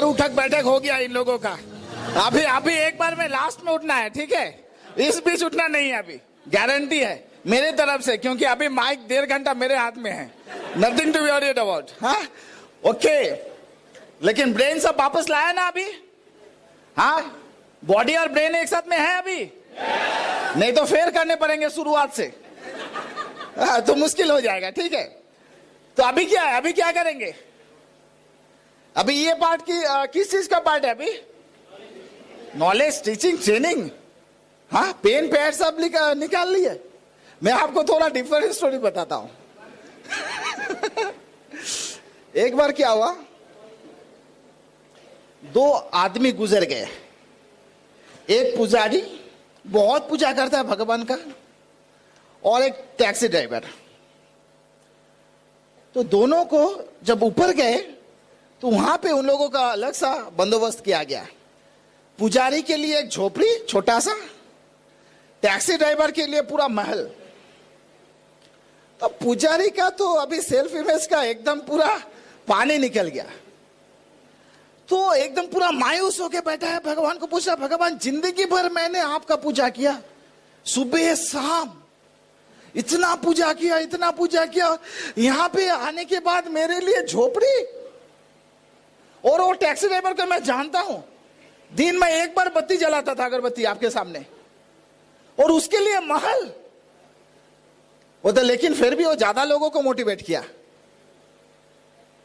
ऊपर उठक बैठक हो गया इन लोगों का। अभी अभी एक बार में लास्ट में उठना है, ठीक है? इस बीच उठना नहीं है अभी, गारंटी है मेरे तरफ से, क्योंकि अभी माइक 1.5 घंटा मेरे हाथ में है। Nothing to be worried about. हाँ, ओके। लेकिन ब्रेन सब वापस लाया ना अभी? हाँ, बॉडी और ब्रेन एक साथ में है अभी? नहीं तो फेर करने पड़ेंगे शुरुआत से। तो मुश्किल हो जाएगा, ठीक है? तो अभी क्या है, अभी क्या करेंगे? अभी ये पार्ट की किस चीज का पार्ट है अभी? Knowledge, teaching, training. हाँ, पेन पैड सब निकाल लिए। मैं आपको थोड़ा डिफरेंट स्टोरी बताता हूं। एक बार क्या हुआ, 2 आदमी गुजर गए। एक पुजारी बहुत पूजा करता है भगवान का, और एक टैक्सी ड्राइवर। तो दोनों को जब ऊपर गए तो वहां पे उन लोगों का अलग सा बंदोबस्त किया गया। पुजारी के लिए एक झोपड़ी छोटा सा, टैक्सी ड्राइवर के लिए पूरा महल। तो पुजारी का तो अभी सेल्फ इमेज का एकदम पूरा पानी निकल गया। तो एकदम पूरा मायूस होके बैठा है, भगवान को पूछा, भगवान जिंदगी भर मैंने आपका पूजा किया, सुबह शाम इतना पूजा किया, इतना पूजा किया, यहां पे आने के बाद मेरे लिए झोपड़ी। और वो टैक्सी ड्राइवर को मैं जानता हूं, दिन में एक बार बत्ती जलाता था, अगरबत्ती आपके सामने, और उसके लिए महल। वो तो लेकिन फिर भी वो ज्यादा लोगों को मोटिवेट किया।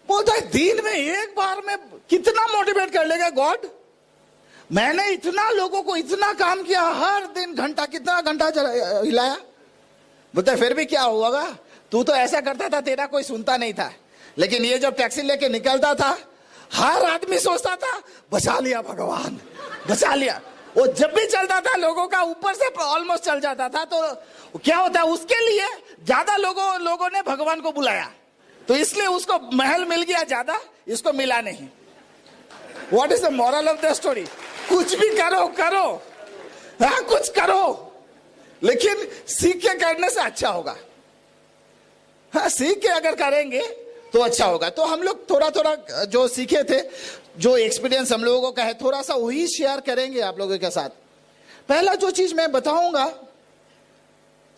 बोलता है दिन में एक बार में कितना मोटिवेट कर लेगा गॉड? मैंने इतना लोगों को इतना काम किया, हर दिन घंटा, कितना घंटा हिलाया। बोलता है फिर भी क्या हुआ, तू तो ऐसा करता था, तेरा कोई सुनता नहीं था। लेकिन ये जब टैक्सी लेके निकलता था, हर आदमी सोचता था बचा लिया भगवान, बचा लिया। वो जब भी चलता था लोगों का ऊपर से ऑलमोस्ट चल जाता था। तो क्या होता है, उसके लिए ज्यादा लोगों ने भगवान को बुलाया, तो इसलिए उसको महल मिल गया ज्यादा, इसको मिला नहीं। What is the moral of the story? कुछ भी करो, हाँ कुछ करो, लेकिन सीख के करने से अच्छा होगा। हाँ, सीख के अगर करेंगे तो अच्छा होगा। तो हम लोग थोड़ा थोड़ा जो सीखे थे, जो एक्सपीरियंस हम लोगों का है, थोड़ा सा वही शेयर करेंगे आप लोगों के साथ। पहला जो चीज मैं बताऊंगा,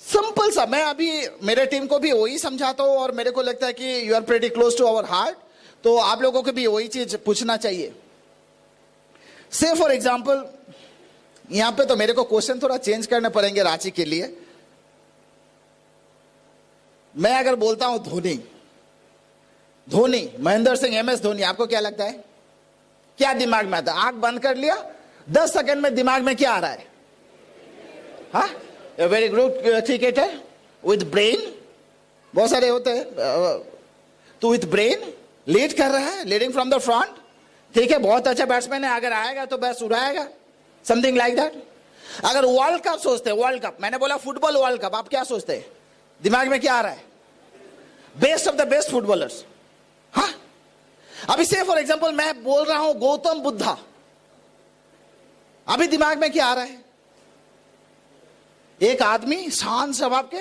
सिंपल सा, मैं अभी मेरे टीम को भी वही समझाता हूं, और मेरे को लगता है कि you are pretty close to our heart, तो आप लोगों को भी वही चीज पूछना चाहिए। से फॉर एग्जाम्पल, यहां पे तो मेरे को क्वेश्चन थोड़ा चेंज करने पड़ेंगे रांची के लिए। मैं अगर बोलता हूं धोनी, महेंद्र सिंह, MS धोनी, आपको क्या लगता है? क्या दिमाग में आता है? आंख बंद कर लिया, 10 सेकंड में दिमाग में क्या आ रहा है? हाँ, a very good cricketer with brain, बहुत सारे होते हैं। तो विथ ब्रेन लीड कर रहा है, लीडिंग फ्रॉम द फ्रंट, ठीक है, बहुत अच्छा बैट्समैन है, अगर आएगा तो बस उड़ाएगा, समथिंग लाइक दैट। अगर वर्ल्ड कप सोचते हैं, वर्ल्ड कप, मैंने बोला फुटबॉल वर्ल्ड कप, आप क्या सोचते हैं? दिमाग में क्या आ रहा है? Best of the best footballers. हाँ, अभी से फॉर एग्जांपल मैं बोल रहा हूं गौतम बुद्धा, अभी दिमाग में क्या आ रहा है? एक आदमी शांत स्वभाव के,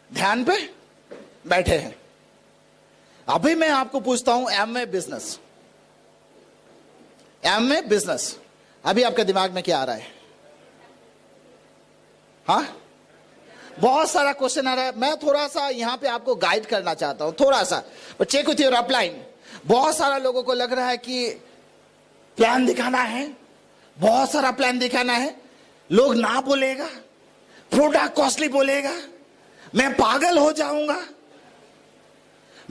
ध्यान पे बैठे हैं। अभी मैं आपको पूछता हूं MA बिजनेस, अभी आपके दिमाग में क्या आ रहा है? हाँ, बहुत सारा क्वेश्चन आ रहा है। मैं थोड़ा सा यहां पे आपको गाइड करना चाहता हूं, थोड़ा सा, but check with your upline. बहुत सारा लोगों को लग रहा है कि प्लान दिखाना है, बहुत सारा प्लान दिखाना है, लोग ना बोलेगा, प्रोडक्ट कॉस्टली बोलेगा, मैं पागल हो जाऊंगा,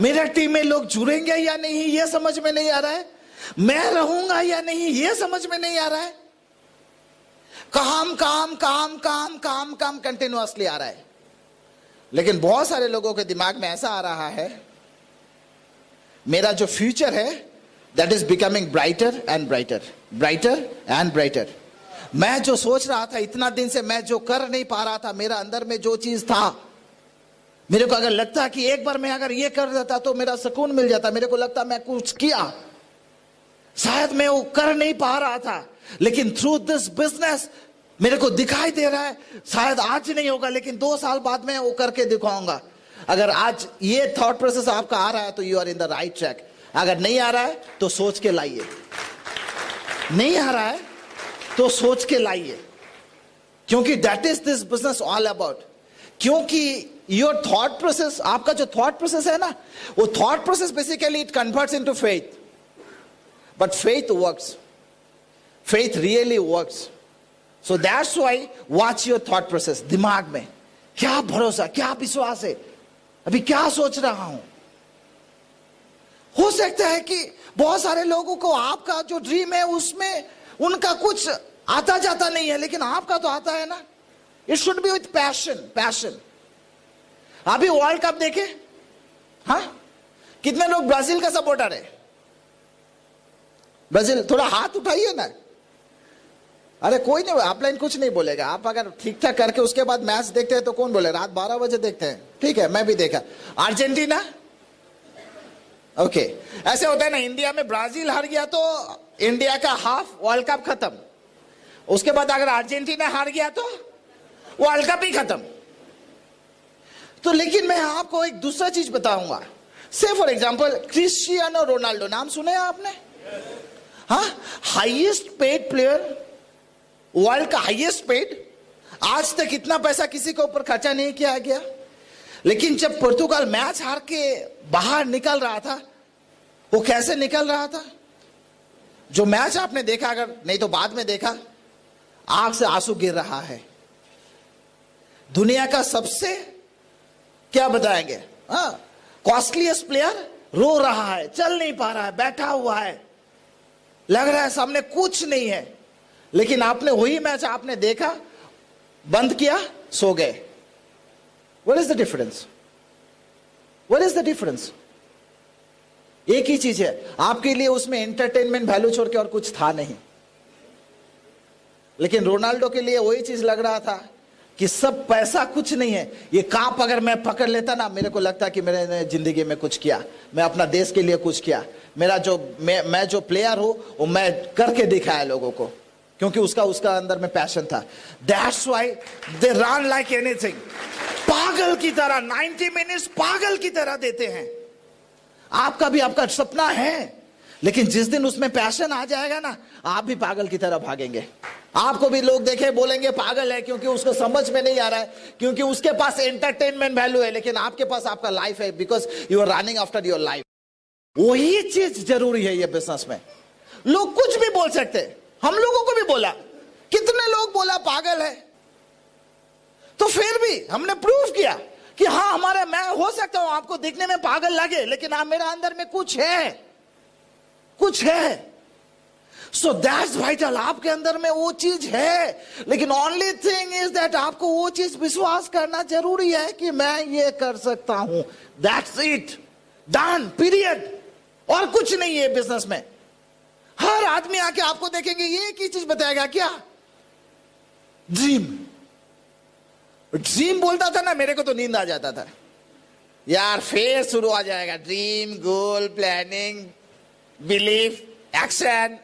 मेरा टीम में लोग जुड़ेंगे या नहीं ये समझ में नहीं आ रहा है, मैं रहूंगा या नहीं ये समझ में नहीं आ रहा है, काम काम काम काम काम काम कंटिन्यूअसली आ रहा है। लेकिन बहुत सारे लोगों के दिमाग में ऐसा आ रहा है, मेरा जो फ्यूचर है that is becoming brighter and brighter, brighter and brighter. मैं जो सोच रहा था इतना दिन से, मैं जो कर नहीं पा रहा था, मेरा अंदर में जो चीज था, मेरे को अगर लगता कि एक बार मैं अगर ये कर देता तो मेरा सुकून मिल जाता, मेरे को लगता मैं कुछ किया, शायद मैं वो कर नहीं पा रहा था, लेकिन थ्रू दिस बिजनेस मेरे को दिखाई दे रहा है शायद आज नहीं होगा, लेकिन 2 साल बाद में वो करके दिखाऊंगा। अगर आज ये थॉट प्रोसेस आपका आ रहा है तो you are in the right track. अगर नहीं आ रहा है तो सोच के लाइए। नहीं आ रहा है तो सोच के लाइए, क्योंकि that is this business all about. क्योंकि योर थॉट प्रोसेस, आपका जो थॉट प्रोसेस है ना, वो thought process basically it converts into faith. But faith works, faith really works. So that's why watch your thought process. दिमाग में क्या भरोसा, क्या विश्वास है, अभी क्या सोच रहा हूं। हो सकता है कि बहुत सारे लोगों को आपका जो ड्रीम है उसमें उनका कुछ आता जाता नहीं है, लेकिन आपका तो आता है ना। It should be with passion, passion. अभी वर्ल्ड कप देखे, हाँ, कितने लोग ब्राजील का सपोर्टर है? ब्राजील, थोड़ा हाथ उठाइए ना। अरे कोई नहीं, ऑफलाइन कुछ नहीं बोलेगा। आप अगर ठीक ठाक करके उसके बाद मैच देखते हैं तो कौन बोले? रात 12 बजे देखते हैं, ठीक है, मैं भी देखा। अर्जेंटीना, ओके, ऐसे होता है ना, इंडिया में ब्राजील हार गया तो इंडिया का हाफ वर्ल्ड कप खत्म। उसके बाद अगर अर्जेंटीना हार गया तो वर्ल्ड कप ही खत्म। तो लेकिन मैं आपको एक दूसरा चीज बताऊंगा। से फॉर एग्जांपल क्रिस्टियानो रोनाल्डो, नाम सुने आपने? हाँ, हाईएस्ट पेड प्लेयर, वर्ल्ड का हाईएस्ट पेड। आज तक इतना पैसा किसी के ऊपर खर्चा नहीं किया गया। लेकिन जब पुर्तगाल मैच हार के बाहर निकल रहा था, वो कैसे निकल रहा था? जो मैच आपने देखा, अगर नहीं तो बाद में देखा, आंख से आंसू गिर रहा है। दुनिया का सबसे, क्या बताएंगे, कॉस्टलीस्ट प्लेयर रो रहा है, चल नहीं पा रहा है, बैठा हुआ है, लग रहा है सामने कुछ नहीं है। लेकिन आपने वही मैच आपने देखा, बंद किया, सो गए। What is the difference? What is the difference? एक ही चीज है, आपके लिए उसमें एंटरटेनमेंट वैल्यू छोड़ के और कुछ था नहीं। लेकिन रोनाल्डो के लिए वही चीज लग रहा था कि सब पैसा कुछ नहीं है, ये काप अगर मैं पकड़ लेता ना, मेरे को लगता कि मैंने जिंदगी में कुछ किया, मैं अपना देश के लिए कुछ किया, मेरा जो मैं जो प्लेयर हूं वो मैं करके दिखाया लोगों को, क्योंकि उसका अंदर में पैशन था। That's why they run like anything, पागल की तरह 90 मिनट्स पागल की तरह देते हैं। आपका भी आपका सपना है, लेकिन जिस दिन उसमें पैशन आ जाएगा ना, आप भी पागल की तरह भागेंगे। आपको भी लोग देखे बोलेंगे पागल है, क्योंकि उसको समझ में नहीं आ रहा है, क्योंकि उसके पास एंटरटेनमेंट वैल्यू है, लेकिन आपके पास आपका लाइफ है, because you are running after your life. वही चीज जरूरी है ये बिजनेस में। लोग कुछ भी बोल सकते, हम लोगों को भी बोला, कितने लोग बोला पागल है, तो फिर भी हमने प्रूव किया कि हाँ, हमारे, मैं हो सकता हूं आपको दिखने में पागल लगे, लेकिन आप, मेरा अंदर में कुछ है, कुछ है। सो दैट्स वाइटल, आपके अंदर में वो चीज है। लेकिन ओनली थिंग इज दैट आपको वो चीज विश्वास करना जरूरी है कि मैं ये कर सकता हूं। That's it, done, period. और कुछ नहीं है बिजनेस में। हर आदमी आके आपको देखेंगे एक ही चीज बताएगा, क्या? ड्रीम। ड्रीम बोलता था ना, मेरे को तो नींद आ जाता था यार, फिर शुरू आ जाएगा ड्रीम, गोल, प्लानिंग, बिलीफ, एक्शन,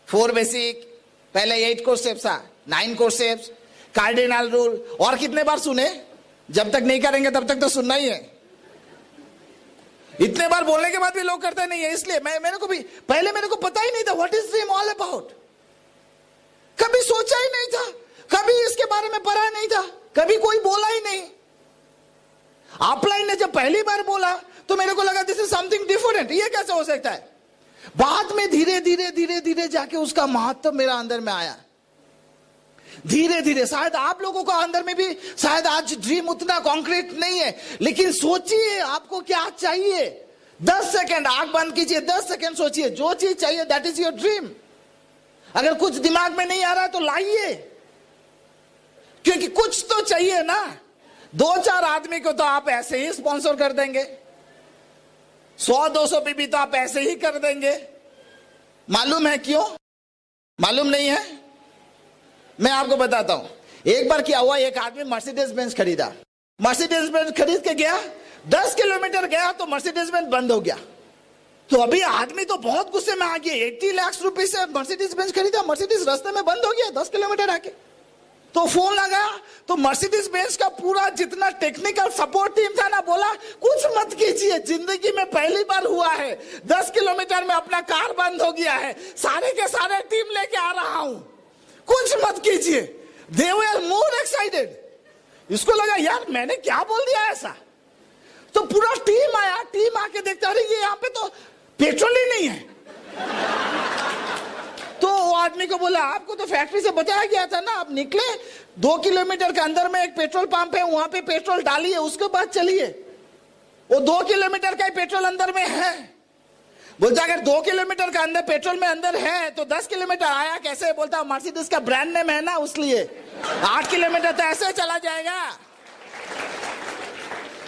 4 बेसिक, पहले 8 कोर स्टेप्स था, 9 कोर स्टेप्स, कार्डिनल रूल। और कितने बार सुने? जब तक नहीं करेंगे तब तक तो सुनना ही है। इतने बार बोलने के बाद भी लोग करते नहीं है। इसलिए मेरे को भी पहले मेरे को पता ही नहीं था what is dream all about. कभी सोचा ही नहीं था, कभी इसके बारे में पढ़ा नहीं था, कभी कोई बोला ही नहीं। ऑफलाइन ने जब पहली बार बोला तो मेरे को लगा दिस इज समथिंग डिफरेंट, ये कैसे हो सकता है। बाद में धीरे धीरे धीरे धीरे जाके उसका महत्व मेरा अंदर में आया। धीरे धीरे, शायद आप लोगों का अंदर में भी शायद आज ड्रीम उतना कॉन्क्रीट नहीं है, लेकिन सोचिए आपको क्या चाहिए। 10 सेकंड आंख बंद कीजिए, 10 सेकंड सोचिए, जो चीज चाहिए दैट इज योर ड्रीम। अगर कुछ दिमाग में नहीं आ रहा है तो लाइए, क्योंकि कुछ तो चाहिए ना। 2-4 आदमी को तो आप ऐसे ही स्पॉन्सर कर देंगे, 100-200 बीबी तो आप ऐसे ही कर देंगे। मालूम है क्यों? मालूम नहीं है? मैं आपको बताता हूं। एक बार क्या हुआ, एक आदमी मर्सिडीज बेंज खरीदा, मर्सिडीज बेंज खरीद के गया, 10 किलोमीटर गया तो मर्सिडीज बेंज बंद हो गया। तो अभी आदमी तो बहुत गुस्से में आ गया, 80 लाख रुपए से मर्सिडीज बेंज खरीदा, मर्सिडीज रास्ते में बंद हो गया 10 किलोमीटर आके। तो फोन लगा तो मर्सिडीज बेंज का पूरा जितना टेक्निकल सपोर्ट टीम था ना, बोला कुछ मत कीजिए, जिंदगी में पहली बार हुआ है, 10 किलोमीटर में अपना कार बंद हो गया है, सारे के सारे टीम लेके आ रहा हूं, कुछ मत कीजिए। दे वर मोर एक्साइटेड। इसको लगा यार मैंने क्या बोल दिया ऐसा। तो पूरा टीम आया, टीम आके देखता रही ये यहाँ पे तो पेट्रोल ही नहीं है। तो वो आदमी को बोला आपको तो फैक्ट्री से बताया गया था ना, आप निकले 2 किलोमीटर के अंदर में एक पेट्रोल पंप है, वहां पे पेट्रोल डालिए, उसके बाद चलिए। वो 2 किलोमीटर का ही पेट्रोल अंदर में है। बोलता अगर 2 किलोमीटर का अंदर पेट्रोल में अंदर है तो 10 किलोमीटर आया कैसे? बोलता मर्सिडीज का ब्रांड नेम है ना, उसलिए 8 किलोमीटर तो ऐसे चला जाएगा।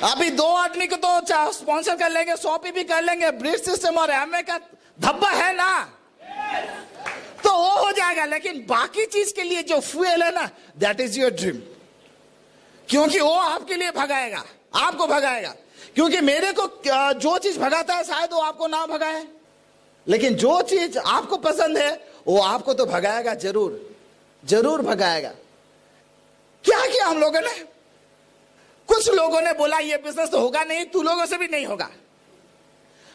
अभी 2 आदमी को तो स्पॉन्सर कर लेंगे, 100 भी कर लेंगे, ब्रिज सिस्टम और एमवे का धब्बा है ना, तो वो हो जाएगा। लेकिन बाकी चीज के लिए जो फ्यूल है ना, दैट इज योर ड्रीम, क्योंकि वो आपके लिए भगाएगा, आपको भगाएगा। क्योंकि मेरे को जो चीज भगाता है शायद वो आपको ना भगाए, लेकिन जो चीज आपको पसंद है वो आपको तो भगाएगा, जरूर जरूर भगाएगा। क्या किया हम लोगों ने? कुछ लोगों ने बोला ये बिजनेस तो होगा नहीं, तू लोगों से भी नहीं होगा,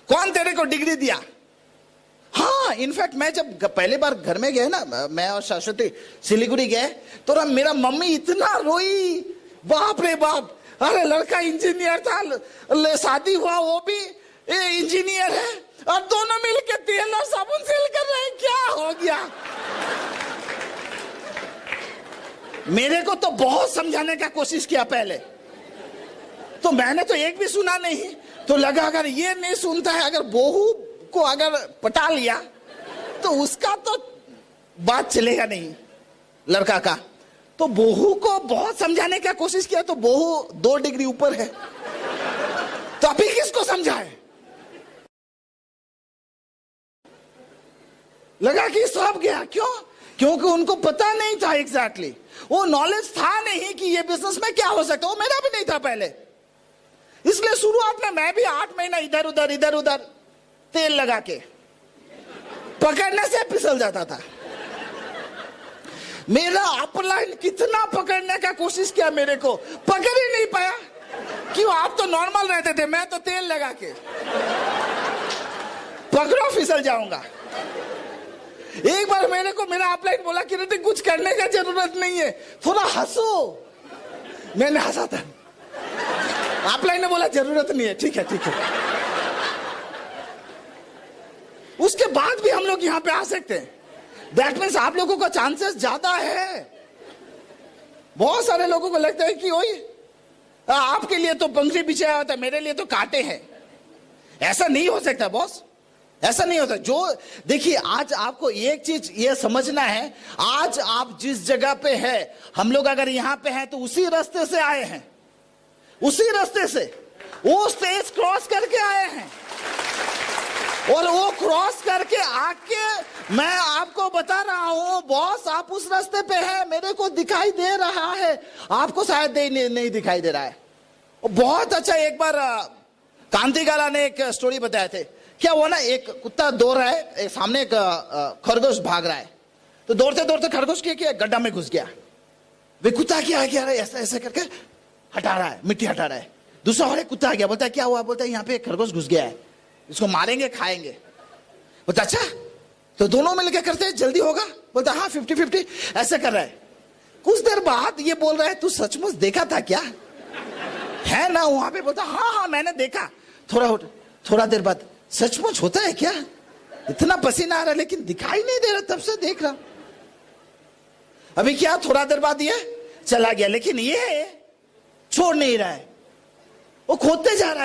कौन तेरे को डिग्री दिया? हाँ, इनफैक्ट मैं जब पहली बार घर में गए ना, मैं और शाश्वती सिलीगुड़ी गए, तो मेरा मम्मी इतना रोई, बाप रे बाप, अरे लड़का इंजीनियर था, शादी हुआ वो भी इंजीनियर है, और दोनों मिलकर तेल और साबुन सेल कर रहे हैं, क्या हो गया? मेरे को तो बहुत समझाने का कोशिश किया पहले, तो मैंने तो एक भी सुना नहीं। तो लगा अगर ये नहीं सुनता है, अगर बहू को अगर पटा लिया तो उसका तो बात चलेगा नहीं लड़का का। तो बहू को बहुत समझाने का कोशिश किया, तो बहू 2 डिग्री ऊपर है, तो अभी किसको समझाए? लगा कि सब गया। क्यों? क्योंकि उनको पता नहीं था एग्जैक्टली, वो नॉलेज था नहीं कि ये बिजनेस में क्या हो सकता है। वो मेरा भी नहीं था पहले, इसलिए शुरुआत में मैं भी 8 महीना इधर उधर तेल लगा के पकड़ने से फिसल जाता था। मेरा अपलाइन कितना पकड़ने का कोशिश किया, मेरे को पकड़ ही नहीं पाया। क्यों? आप तो नॉर्मल रहते थे, मैं तो तेल लगा के पकड़ो फिसल जाऊंगा। एक बार मेरे को मेरा अपलाइन बोला कि ऋतिक कुछ करने का जरूरत नहीं है, थोड़ा हंसो। मैंने हंसा था, अपलाइन ने बोला जरूरत नहीं है, ठीक है ठीक है। उसके बाद भी हम लोग यहां पे आ सकते हैं, दैट मीन्स आप लोगों का चांसेस ज्यादा है। बहुत सारे लोगों को लगता है कि ओए आपके लिए तो पंखड़ी बिछाया होता है, मेरे लिए तो कांटे हैं। ऐसा नहीं हो सकता बॉस, ऐसा नहीं होता। जो देखिए, आज आपको एक चीज ये समझना है, आज आप जिस जगह पे है, हम लोग अगर यहां पे हैं तो उसी रास्ते से आए हैं, उसी रास्ते से वो स्टेज क्रॉस करके आए हैं, और वो क्रॉस करके आके मैं आपको बता रहा हूं बॉस, आप उस रास्ते पे हैं, मेरे को दिखाई दे रहा है, आपको शायद नहीं दिखाई दे रहा है। बहुत अच्छा, एक बार कांतिगाला ने एक स्टोरी बताए थे। क्या हुआ ना, एक कुत्ता दौड़ रहा है, एक सामने एक खरगोश भाग रहा है, तो दौड़ते दौड़ते खरगोश के गड्ढा में घुस गया। वे कुत्ता क्या है ऐसा ऐसा करके हटा रहा है, मिट्टी हटा रहा है। दूसरा और एक कुत्ता आ गया, बोलता है क्या हुआ? बोलता है यहाँ पे एक खरगोश घुस गया है, इसको मारेंगे खाएंगे। बोलता अच्छा, तो दोनों मिलकर करते हैं, जल्दी होगा? बोलता हाँ 50-50 ऐसे कर रहा है। कुछ देर बाद ये बोल रहा है तू सचमुच देखा था क्या, है ना वहां पे? बोलता हाँ मैंने देखा। थोड़ा देर बाद सचमुच होता है क्या? इतना पसीना आ रहा है लेकिन दिखाई नहीं दे रहा, तब से देख रहा। अभी क्या, थोड़ा देर बाद ये चला गया, लेकिन ये छोड़ नहीं रहा है, वो खोदते जा रहा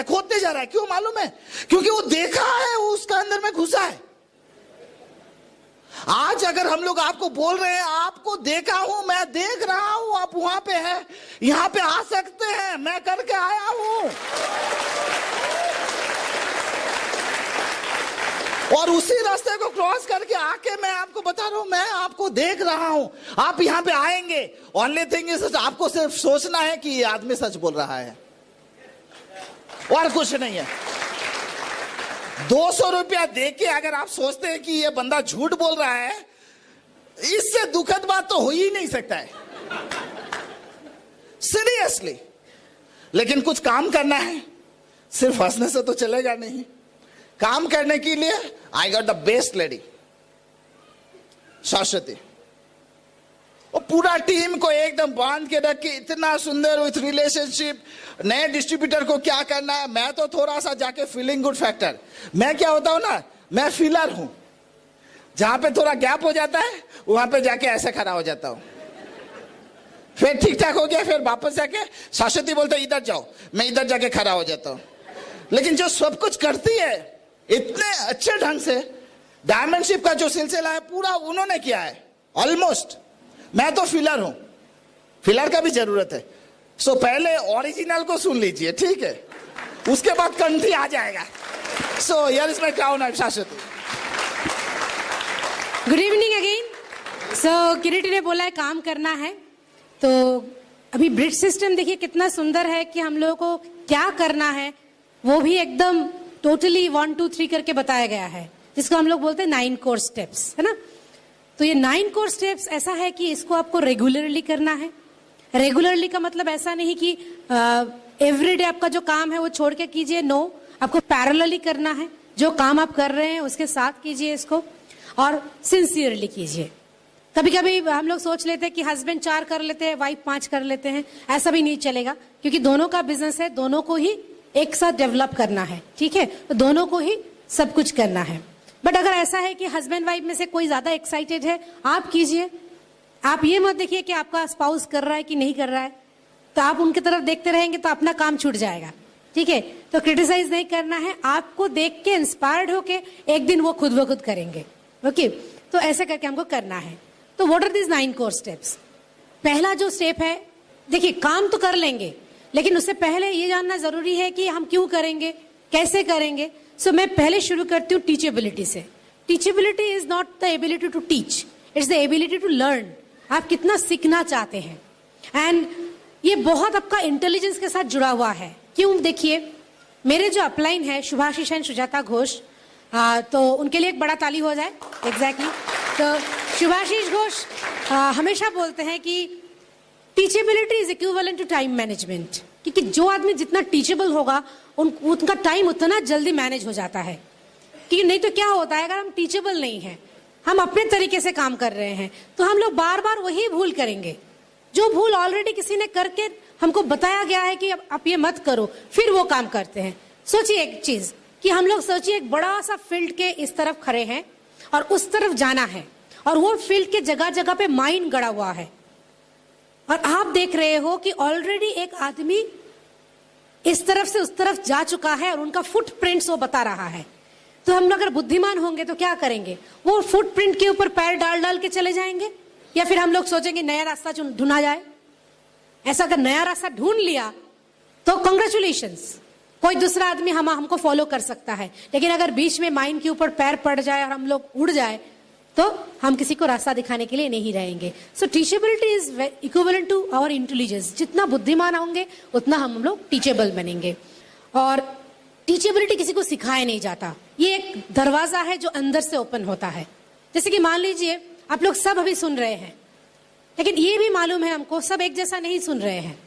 है। क्यों मालूम है? क्योंकि वो देखा है, वो उसका अंदर में घुसा है। आज अगर हम लोग आपको बोल रहे हैं आपको देखा हूं, मैं देख रहा हूं, आप वहां पे हैं, यहां पे आ सकते हैं, मैं करके आया हूं, और उसी रास्ते को क्रॉस करके आके मैं आपको बता रहा हूं, मैं आपको देख रहा हूं, आप यहां पे आएंगे। ओनली थिंग इज आपको सिर्फ सोचना है कि ये आदमी सच बोल रहा है, और कुछ नहीं है। 200 रुपया देके अगर आप सोचते हैं कि ये बंदा झूठ बोल रहा है, इससे दुखद बात तो हो ही नहीं सकता है। सीरियसली। लेकिन कुछ काम करना है, सिर्फ हंसने से तो चलेगा नहीं। काम करने के लिए I got the best lady, Saraswati. और पूरा टीम को एकदम बांध के रख के, इतना सुंदर विथ रिलेशनशिप। नए डिस्ट्रीब्यूटर को क्या करना है, मैं तो थोड़ा सा जाके फीलिंग गुड फैक्टर। मैं क्या होता हूं ना, मैं फीलर हूं। जहां पे थोड़ा गैप हो जाता है वहां पे जाके ऐसे खड़ा हो जाता हूं। फिर ठीक ठाक हो गया, फिर वापस जाके सरस्वती बोलते इधर जाओ, मैं इधर जाके खड़ा हो जाता हूं। लेकिन जो सब कुछ करती है इतने अच्छे ढंग से, डायमंडशिप का जो सिलसिला है पूरा उन्होंने किया है ऑलमोस्ट। मैं तो फिलर हूं, फिलर का भी जरूरत है। सो पहले ओरिजिनल को सुन लीजिए, ठीक है, उसके बाद कंठी आ जाएगा। So here is my crown, I am Saraswati. Good evening again. So Kiriti ने बोला है काम करना है, तो अभी ब्रिज सिस्टम देखिए कितना सुंदर है कि हम लोगों को क्या करना है वो भी एकदम टोटली 1 2 3 करके बताया गया है, जिसको हम लोग बोलते हैं 9 कोर स्टेप्स, है ना। तो ये 9 कोर स्टेप्स ऐसा है कि इसको आपको रेगुलरली करना है। रेगुलरली का मतलब ऐसा नहीं कि एवरीडे आपका जो काम है वो छोड़ के कीजिए, नो, आपको पैरेलली करना है। जो काम आप कर रहे हैं उसके साथ कीजिए इसको, और सिंसियरली कीजिए। कभी कभी हम लोग सोच लेते हैं कि हस्बैंड 4 कर लेते हैं, वाइफ 5 कर लेते हैं, ऐसा भी नहीं चलेगा, क्योंकि दोनों का बिजनेस है, दोनों को ही एक साथ डेवलप करना है, ठीक है, तो दोनों को ही सब कुछ करना है। बट अगर ऐसा है कि हस्बैंड वाइफ में से कोई ज्यादा एक्साइटेड है, आप कीजिए। आप ये मत देखिए कि आपका स्पाउस कर रहा है कि नहीं कर रहा है, तो आप उनकी तरफ देखते रहेंगे तो अपना काम छूट जाएगा, ठीक है। तो क्रिटिसाइज नहीं करना है, आपको देख के इंस्पायर्ड होके एक दिन वो खुद ब खुद करेंगे, ओके। तो ऐसे करके हमको करना है। तो what are this 9 core steps? पहला जो स्टेप है, देखिए काम तो कर लेंगे, लेकिन उससे पहले ये जानना जरूरी है कि हम क्यों करेंगे, कैसे करेंगे। सो मैं पहले शुरू करती हूँ टीचेबिलिटी से। Teachability is not the ability to teach, it's the ability to learn. आप कितना सीखना चाहते हैं, एंड ये बहुत आपका इंटेलिजेंस के साथ जुड़ा हुआ है। क्यों? देखिए, मेरे जो अपलाइन है शुभाशीष एंड सुजाता घोष, तो उनके लिए एक बड़ा ताली हो जाए। एग्जैक्टली। तो शुभाशीष घोष हमेशा बोलते हैं कि teachability is equivalent to time management, क्योंकि जो आदमी जितना टीचेबल होगा उनका टाइम उतना जल्दी मैनेज हो जाता है। क्योंकि नहीं तो क्या होता है, अगर हम टीचेबल नहीं हैं, हम अपने तरीके से काम कर रहे हैं, तो हम लोग बार बार वही भूल करेंगे जो भूल ऑलरेडी किसी ने करके हमको बताया गया है कि आप ये मत करो, फिर वो काम करते हैं। सोचिए एक चीज कि हम लोग सोचिए एक बड़ा सा फील्ड के इस तरफ खड़े हैं और उस तरफ जाना है, और वो फील्ड के जगह जगह पे माइन गड़ा हुआ है, और आप देख रहे हो कि ऑलरेडी एक आदमी इस तरफ से उस तरफ जा चुका है और उनका फुटप्रिंट्स वो बता रहा है। तो हम लोग अगर बुद्धिमान होंगे तो क्या करेंगे, वो फुटप्रिंट के ऊपर पैर डाल डाल के चले जाएंगे, या फिर हम लोग सोचेंगे नया रास्ता ढूंढा जाए। ऐसा अगर नया रास्ता ढूंढ लिया तो कांग्रेचुलेशंस, कोई दूसरा आदमी हमको फॉलो कर सकता है। लेकिन अगर बीच में माइन के ऊपर पैर पड़ जाए और हम लोग उड़ जाए तो हम किसी को रास्ता दिखाने के लिए नहीं रहेंगे। So teachability is equivalent to our intelligence. जितना बुद्धिमान होंगे उतना हम लोग टीचेबल बनेंगे। और टीचेबिलिटी किसी को सिखाया नहीं जाता, ये एक दरवाजा है जो अंदर से ओपन होता है। जैसे कि मान लीजिए आप लोग सब अभी सुन रहे हैं, लेकिन ये भी मालूम है हमको सब एक जैसा नहीं सुन रहे हैं,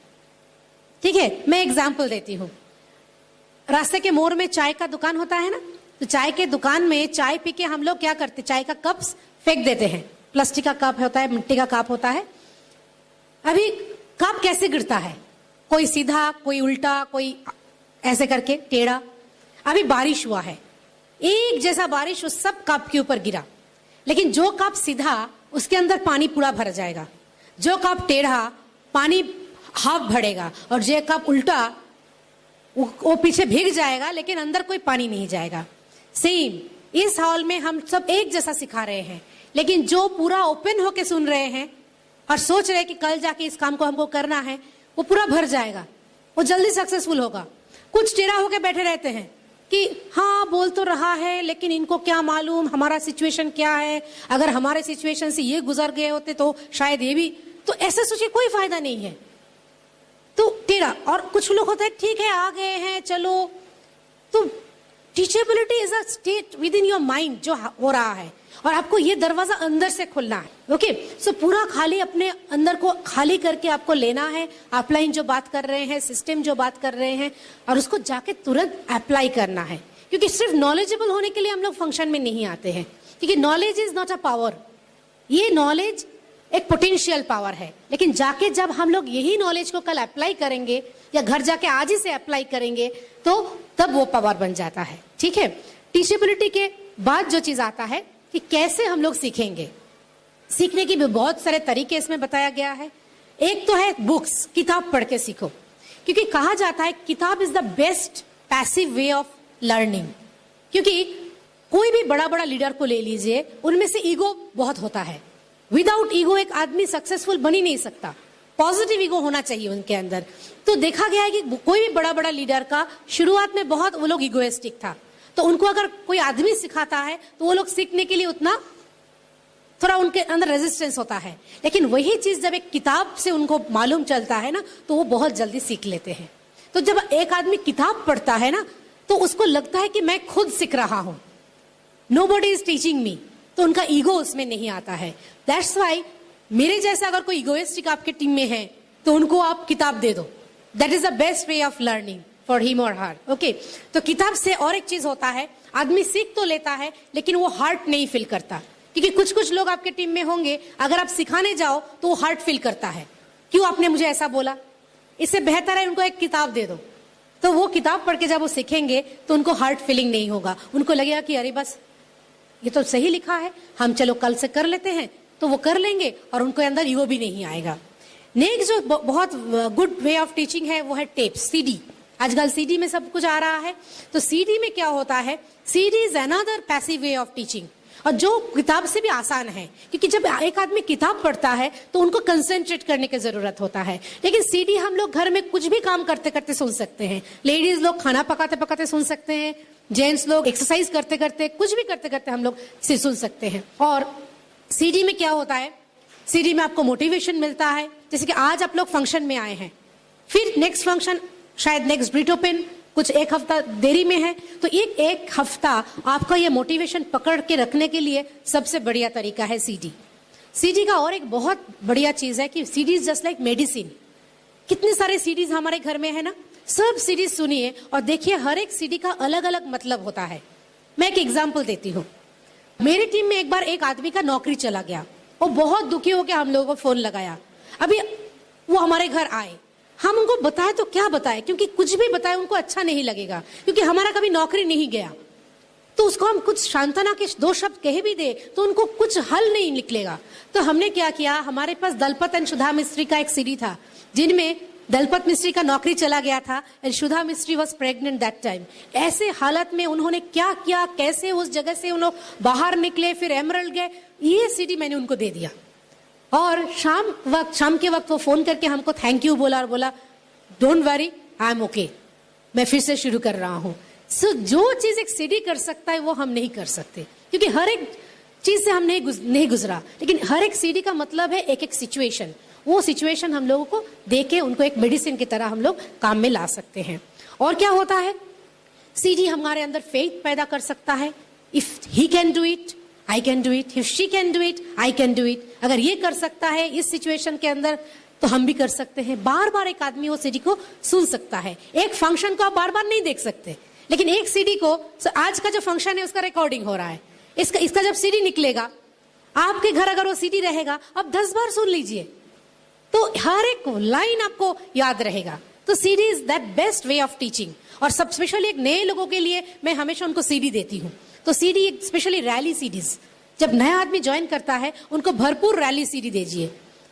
ठीक है। मैं एग्जाम्पल देती हूँ। रास्ते के मोड़ में चाय का दुकान होता है ना, तो चाय के दुकान में चाय पी के हम लोग क्या करते, चाय का कप्स फेंक देते हैं। प्लास्टिक का कप होता है, मिट्टी का कप होता है। अभी कप कैसे गिरता है, कोई सीधा, कोई उल्टा, कोई ऐसे करके टेढ़ा। अभी बारिश हुआ है, एक जैसा बारिश उस सब कप के ऊपर गिरा, लेकिन जो कप सीधा उसके अंदर पानी पूरा भर जाएगा, जो कप टेढ़ा पानी हाफ भरेगा, और जो कप उल्टा वो पीछे भीग जाएगा लेकिन अंदर कोई पानी नहीं जाएगा। सेम इस हॉल में हम सब एक जैसा सिखा रहे हैं, लेकिन जो पूरा ओपन होके सुन रहे हैं और सोच रहे हैं कि कल जाके इस काम को हमको करना है, वो पूरा भर जाएगा, वो जल्दी सक्सेसफुल होगा। कुछ टेढ़ा होके बैठे रहते हैं कि हाँ बोल तो रहा है, लेकिन इनको क्या मालूम हमारा सिचुएशन क्या है, अगर हमारे सिचुएशन से ये गुजर गए होते तो शायद ये भी, तो ऐसे सोचिए कोई फायदा नहीं है। तो टेढ़ा। और कुछ लोग होता है ठीक है आ गए हैं चलो। तो teachability is a state with in your mind जो हो रहा है। और आपको ये दरवाजा अंदर से खोलना है। ओके, सो पूरा खाली अपने अंदर को खाली करके आपको लेना है, ऑफलाइन जो बात कर रहे हैं, सिस्टम जो बात कर रहे हैं, और उसको जाके तुरंत अप्लाई करना है। क्योंकि सिर्फ नॉलेजेबल होने के लिए हम लोग फंक्शन में नहीं आते हैं, क्योंकि knowledge is not a power, ये नॉलेज एक पोटेंशियल पावर है। लेकिन जाके जब हम लोग यही नॉलेज को कल अप्लाई करेंगे या घर जाके आज ही से अप्लाई करेंगे तो तब वो पावर बन जाता है। ठीक है, टीचेबिलिटी के बाद जो चीज आता है कि कैसे हम लोग सीखेंगे। सीखने की भी बहुत सारे तरीके इसमें बताया गया है। एक तो है बुक्स, किताब पढ़ के सीखो, क्योंकि कहा जाता है किताब is the best passive way of learning. क्योंकि कोई भी बड़ा बड़ा लीडर को ले लीजिए, उनमें से ईगो बहुत होता है। विदाउट ईगो एक आदमी सक्सेसफुल बन ही नहीं सकता, पॉजिटिव ईगो होना चाहिए उनके अंदर। तो देखा गया है कि कोई भी बड़ा बड़ा लीडर का शुरुआत में बहुत वो लोग इगोइस्टिक था, तो उनको अगर कोई आदमी सिखाता है तो वो लोग सीखने के लिए उतना थोड़ा उनके अंदर रेजिस्टेंस होता है। लेकिन वही चीज जब एक किताब से उनको मालूम चलता है ना, तो वो बहुत जल्दी सीख लेते हैं। तो जब एक आदमी किताब पढ़ता है ना, तो उसको लगता है कि मैं खुद सीख रहा हूं, नोबडी इज टीचिंग मी, तो उनका ईगो उसमें नहीं आता है। दैट्स वाई मेरे जैसा अगर कोई इगोइस्टिक आपके टीम में है तो उनको आप किताब दे दो, that is the best way of learning for him और हर। ओके, तो किताब से और एक चीज होता है, आदमी सीख तो लेता है लेकिन वो हार्ट नहीं फील करता। क्योंकि कुछ कुछ लोग आपके टीम में होंगे, अगर आप सिखाने जाओ तो वो हार्ट फील करता है, क्यों आपने मुझे ऐसा बोला, इससे बेहतर है उनको एक किताब दे दो। तो वो किताब पढ़ के जब वो सीखेंगे तो उनको हार्ट फीलिंग नहीं होगा, उनको लगेगा कि अरे बस ये तो सही लिखा है, हम चलो कल से कर लेते हैं, तो वो कर लेंगे और उनको अंदर ईगो भी नहीं आएगा। नेक्स्ट जो बहुत गुड वे ऑफ टीचिंग है वो है टेप, सीडी। आजकल सीडी में सब कुछ आ रहा है। तो सीडी में क्या होता है, CD is another passive way of teaching, और जो किताब से भी आसान है। क्योंकि जब एक आदमी किताब पढ़ता है तो उनको कंसेंट्रेट करने की जरूरत होता है। लेकिन सीडी हम लोग घर में कुछ भी काम करते करते सुन सकते हैं। लेडीज लोग खाना पकाते पकाते सुन सकते हैं, जेंट्स लोग एक्सरसाइज करते करते, कुछ भी करते करते हम लोग सुन सकते हैं। और सीडी में क्या होता है, सीडी में आपको मोटिवेशन मिलता है। जैसे कि आज आप लोग फंक्शन में आए हैं, फिर नेक्स्ट फंक्शन शायद नेक्स्ट ब्रिट ओपन कुछ एक हफ्ता देरी में है, तो एक हफ्ता आपका ये मोटिवेशन पकड़ के रखने के लिए सबसे बढ़िया तरीका है सीडी। सीडी का और एक बहुत बढ़िया चीज है कि CD is just like medicine. कितने सारे सीडीज हमारे घर में है ना, सब सीडीज सुनिए और देखिए हर एक सीडी का अलग अलग मतलब होता है। मैं एक एग्जांपल देती हूँ। मेरी टीम में एक बार एक आदमी का नौकरी चला गया, वो बहुत दुखी होकर हम लोगों को फोन लगाया। अभी वो हमारे घर आए, हम उनको बताए तो क्या बताए, क्योंकि कुछ भी बताए उनको अच्छा नहीं लगेगा, क्योंकि हमारा कभी नौकरी नहीं गया। तो उसको हम कुछ सांत्वना के दो शब्द कह भी दे तो उनको कुछ हल नहीं निकलेगा। तो हमने क्या किया, हमारे पास दलपत एंड सुधा मिस्त्री का एक सीडी था, जिनमें दलपत मिस्त्री का नौकरी चला गया था एंड सुधा मिस्त्री वॉज प्रेग्नेंट दैट टाइम। ऐसे हालत में उन्होंने क्या किया, कैसे उस जगह से उन लोग बाहर निकले, फिर एमरल्ड गए, ये सीडी मैंने उनको दे दिया। और शाम के वक्त वो फोन करके हमको थैंक यू बोला और बोला don't worry I am okay, मैं फिर से शुरू कर रहा हूँ। सो जो चीज एक सीडी कर सकता है वो हम नहीं कर सकते, क्योंकि हर एक चीज से हम नहीं गुजरा। लेकिन हर एक सीडी का मतलब है एक एक सिचुएशन, वो सिचुएशन हम लोगों को देके उनको एक मेडिसिन की तरह हम लोग काम में ला सकते हैं। और क्या होता है, सीडी हमारे अंदर फेथ पैदा कर सकता है। If he can do it I can do it, if she can do it I can do it. अगर ये कर सकता है इस सिचुएशन के अंदर तो हम भी कर सकते हैं। बार बार एक आदमी वो सीडी को सुन सकता है। एक फंक्शन को आप बार बार नहीं देख सकते, लेकिन एक सीडी को, आज का जो फंक्शन है उसका रिकॉर्डिंग हो रहा है, इसका जब सीडी निकलेगा आपके घर, अगर वो सीडी रहेगा आप 10 बार सुन लीजिए तो हर एक लाइन आपको याद रहेगा। तो CD is that best way of teaching. और सब स्पेशली एक नए लोगों के लिए मैं हमेशा उनको सीडी देती हूँ। तो सीडी स्पेशली रैली सीडीज, जब नया आदमी ज्वाइन करता है उनको भरपूर रैली सीडी दीजिए।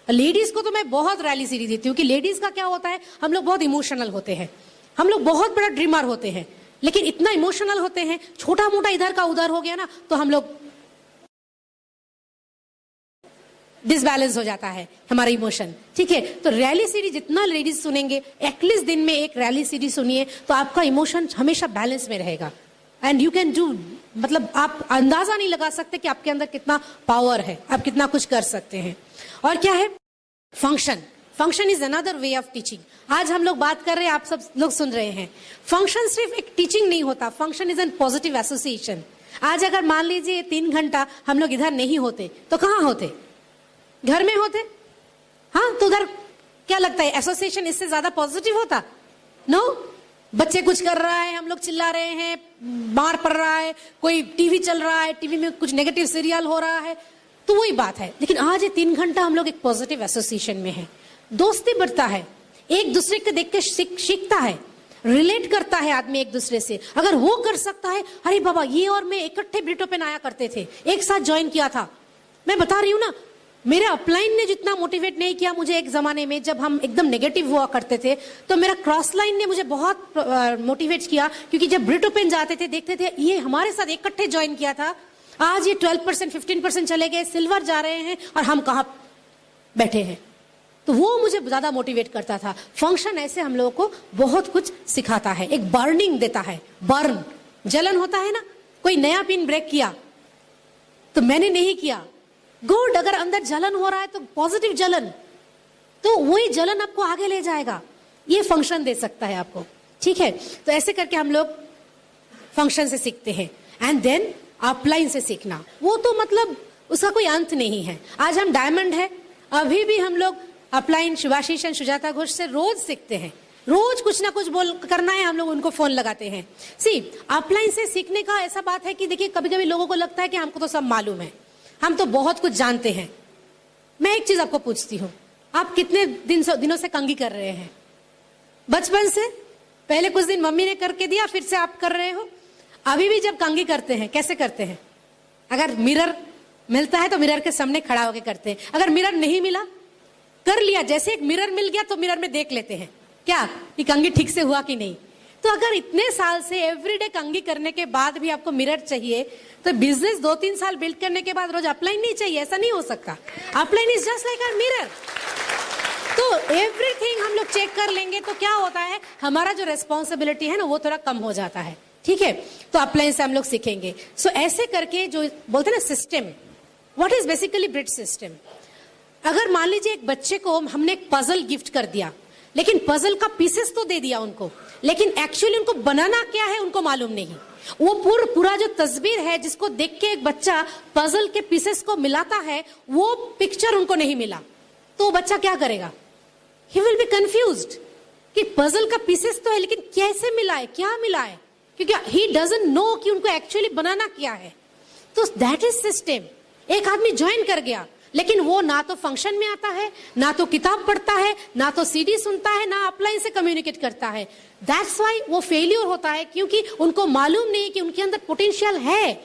लेडीज को तो मैं बहुत रैली सीडी देती हूँ कि लेडीज का क्या होता है, हम लोग बहुत इमोशनल होते हैं, हम लोग बहुत बड़ा ड्रीमर होते हैं, लेकिन इतना इमोशनल होते हैं, छोटा मोटा इधर का उधर हो गया ना तो हम लोग डिसबैलेंस हो जाता है हमारा इमोशन। ठीक है, तो रैली सीडी जितना लेडीज सुनेंगे, एटलीस्ट दिन में एक रैली सीडी सुनिए तो आपका इमोशन हमेशा बैलेंस में रहेगा। एंड यू कैन डू, मतलब आप अंदाजा नहीं लगा सकते कि आपके अंदर कितना पावर है, आप कितना कुछ कर सकते हैं। और क्या है, function is another way of teaching. आज हम लोग बात कर रहे हैं, आप सब लोग सुन रहे हैं। फंक्शन सिर्फ एक टीचिंग नहीं होता, function is an positive association. आज अगर मान लीजिए 3 घंटा हम लोग इधर नहीं होते तो कहाँ होते? घर में होते। हाँ, तो उधर क्या लगता है एसोसिएशन इससे ज्यादा पॉजिटिव होता? नो। बच्चे कुछ कर रहा है, हम लोग चिल्ला रहे हैं, मार पड़ रहा है, कोई टीवी चल रहा है, टीवी में कुछ नेगेटिव सीरियल हो रहा है, तो वही बात है। लेकिन आज ये 3 घंटा हम लोग एक पॉजिटिव एसोसिएशन में है, दोस्ती बढ़ता है, एक दूसरे को देख के सीखता है, रिलेट करता है आदमी एक दूसरे से। अगर वो कर सकता है, अरे बाबा ये और मैं इकट्ठे ब्रिटोपेन आया करते थे, एक साथ ज्वाइन किया था। मैं बता रही हूँ ना, मेरे अपलाइन ने जितना मोटिवेट नहीं किया मुझे एक जमाने में, जब हम एकदम नेगेटिव हुआ करते थे, तो मेरा क्रॉस लाइन ने मुझे बहुत मोटिवेट किया, क्योंकि जब ब्रिटोपेन जाते थे देखते थे ये हमारे साथ इकट्ठे ज्वाइन किया था, आज ये 12% 15% चले गए, सिल्वर जा रहे हैं और हम कहाँ बैठे हैं। तो वो मुझे ज्यादा मोटिवेट करता था। फंक्शन ऐसे हम लोगों को बहुत कुछ सिखाता है, एक बर्निंग देता है। बर्न, जलन होता है ना, कोई नया पिन ब्रेक किया तो मैंने नहीं किया, गुड। अगर अंदर जलन हो रहा है तो पॉजिटिव जलन, तो वही जलन आपको आगे ले जाएगा। ये फंक्शन दे सकता है आपको, ठीक है। तो ऐसे करके हम लोग फंक्शन से सीखते हैं। एंड देन अपलाइन से सीखना, वो तो मतलब उसका कोई अंत नहीं है। आज हम डायमंड है, अभी भी हम लोग upline Shubhashish and Sujata Ghosh से रोज सीखते हैं, रोज कुछ ना कुछ बोल करना है, हम लोग उनको फोन लगाते हैं। सी, अपलाइन से सीखने का ऐसा बात है कि देखिए कभी कभी लोगों को लगता है कि हमको तो सब मालूम है, हम तो बहुत कुछ जानते हैं। मैं एक चीज आपको पूछती हूँ, आप कितने दिनों से कंघी कर रहे हैं? बचपन से? पहले कुछ दिन मम्मी ने करके दिया, फिर से आप कर रहे हो? अभी भी जब कंघी करते हैं कैसे करते हैं? अगर मिरर मिलता है तो मिरर के सामने खड़ा होकर करते हैं। अगर मिरर नहीं मिला, कर लिया, जैसे एक मिरर मिल गया तो मिरर में देख लेते हैं क्या कि कंघी ठीक से हुआ कि नहीं। तो अगर इतने साल से एवरीडे कंघी करने के बाद भी आपको मिरर चाहिए, तो बिजनेस 2-3 साल बिल्ड करने के बाद रोज अपलाइन नहीं चाहिए? ऐसा नहीं हो सकता। Upline is just like a mirror. तो एवरीथिंग हम लोग चेक कर लेंगे तो क्या होता है, हमारा जो रेस्पॉन्सिबिलिटी है ना वो थोड़ा कम हो जाता है, ठीक है। तो अपलाइन से हम लोग सीखेंगे। सो ऐसे करके जो बोलते हैं ना system, what is basically bridge system. अगर मान लीजिए एक बच्चे को हमने एक पजल गिफ्ट कर दिया, लेकिन पजल का पीसेस तो दे दिया उनको, लेकिन एक्चुअली उनको बनाना क्या है उनको मालूम नहीं। वो पूरा जो तस्वीर है जिसको देख के एक बच्चा पजल के पीसेस को मिलाता है, वो पिक्चर उनको नहीं मिला, तो वो बच्चा क्या करेगा? ही विल बी कंफ्यूज्ड कि पजल का पीसेस तो है लेकिन कैसे मिला है, क्या मिला है, क्योंकि ही डजंट नो कि उनको एक्चुअली बनाना क्या है। तो दैट इज सिस्टम। एक आदमी ज्वाइन कर गया, लेकिन वो ना तो फंक्शन में आता है, ना तो किताब पढ़ता है, ना तो सीडी सुनता है, ना अपलाइन से कम्युनिकेट करता है। दैट्स व्हाई वो फेलियर होता है, क्योंकि उनको मालूम नहीं कि उनके अंदर पोटेंशियल है।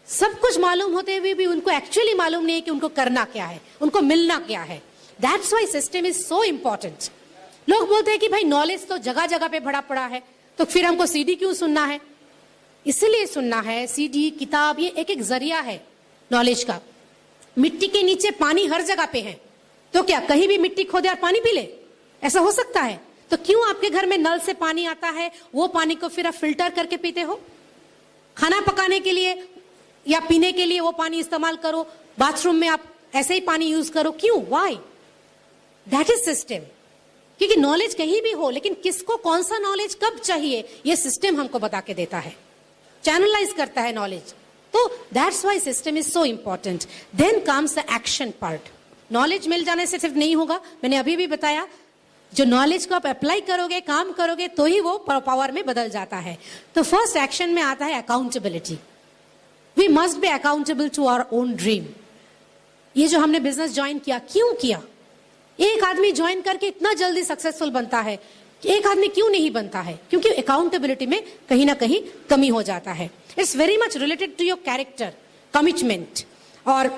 सब कुछ मालूम होते हुए भी उनको एक्चुअली मालूम नहीं कि उनको करना क्या है, उनको मिलना क्या है। That's why system is so important. लोग बोलते हैं कि भाई नॉलेज तो जगह जगह पे भरा पड़ा है, तो फिर हमको सीडी क्यों सुनना है? इसलिए सुनना है, सीडी, किताब, ये एक एक जरिया है नॉलेज का। मिट्टी के नीचे पानी हर जगह पे है, तो क्या कहीं भी मिट्टी खोदे और पानी पी ले? ऐसा हो सकता है? तो क्यों आपके घर में नल से पानी आता है, वो पानी को फिर आप फिल्टर करके पीते हो? खाना पकाने के लिए या पीने के लिए वो पानी इस्तेमाल करो, बाथरूम में आप ऐसे ही पानी यूज करो, क्यों? व्हाई? That is system. क्योंकि नॉलेज कहीं भी हो, लेकिन किसको कौन सा नॉलेज कब चाहिए, ये सिस्टम हमको बता के देता है, चैनलाइज करता है नॉलेज। तो that's why system is so important. Then comes the action part. Knowledge मिल जाने से सिर्फ नहीं होगा, मैंने अभी भी बताया, जो नॉलेज को आप अप्लाई करोगे, काम करोगे, तो ही वो पावर में बदल जाता है। तो फर्स्ट एक्शन में आता है accountability. We must be accountable to our own dream. ये जो हमने बिजनेस ज्वाइन किया, क्यों किया? एक आदमी ज्वाइन करके इतना जल्दी सक्सेसफुल बनता है, एक आदमी क्यों नहीं बनता है? क्योंकि अकाउंटेबिलिटी में कहीं ना कहीं कमी हो जाता है। It's very much related to your character, commitment, और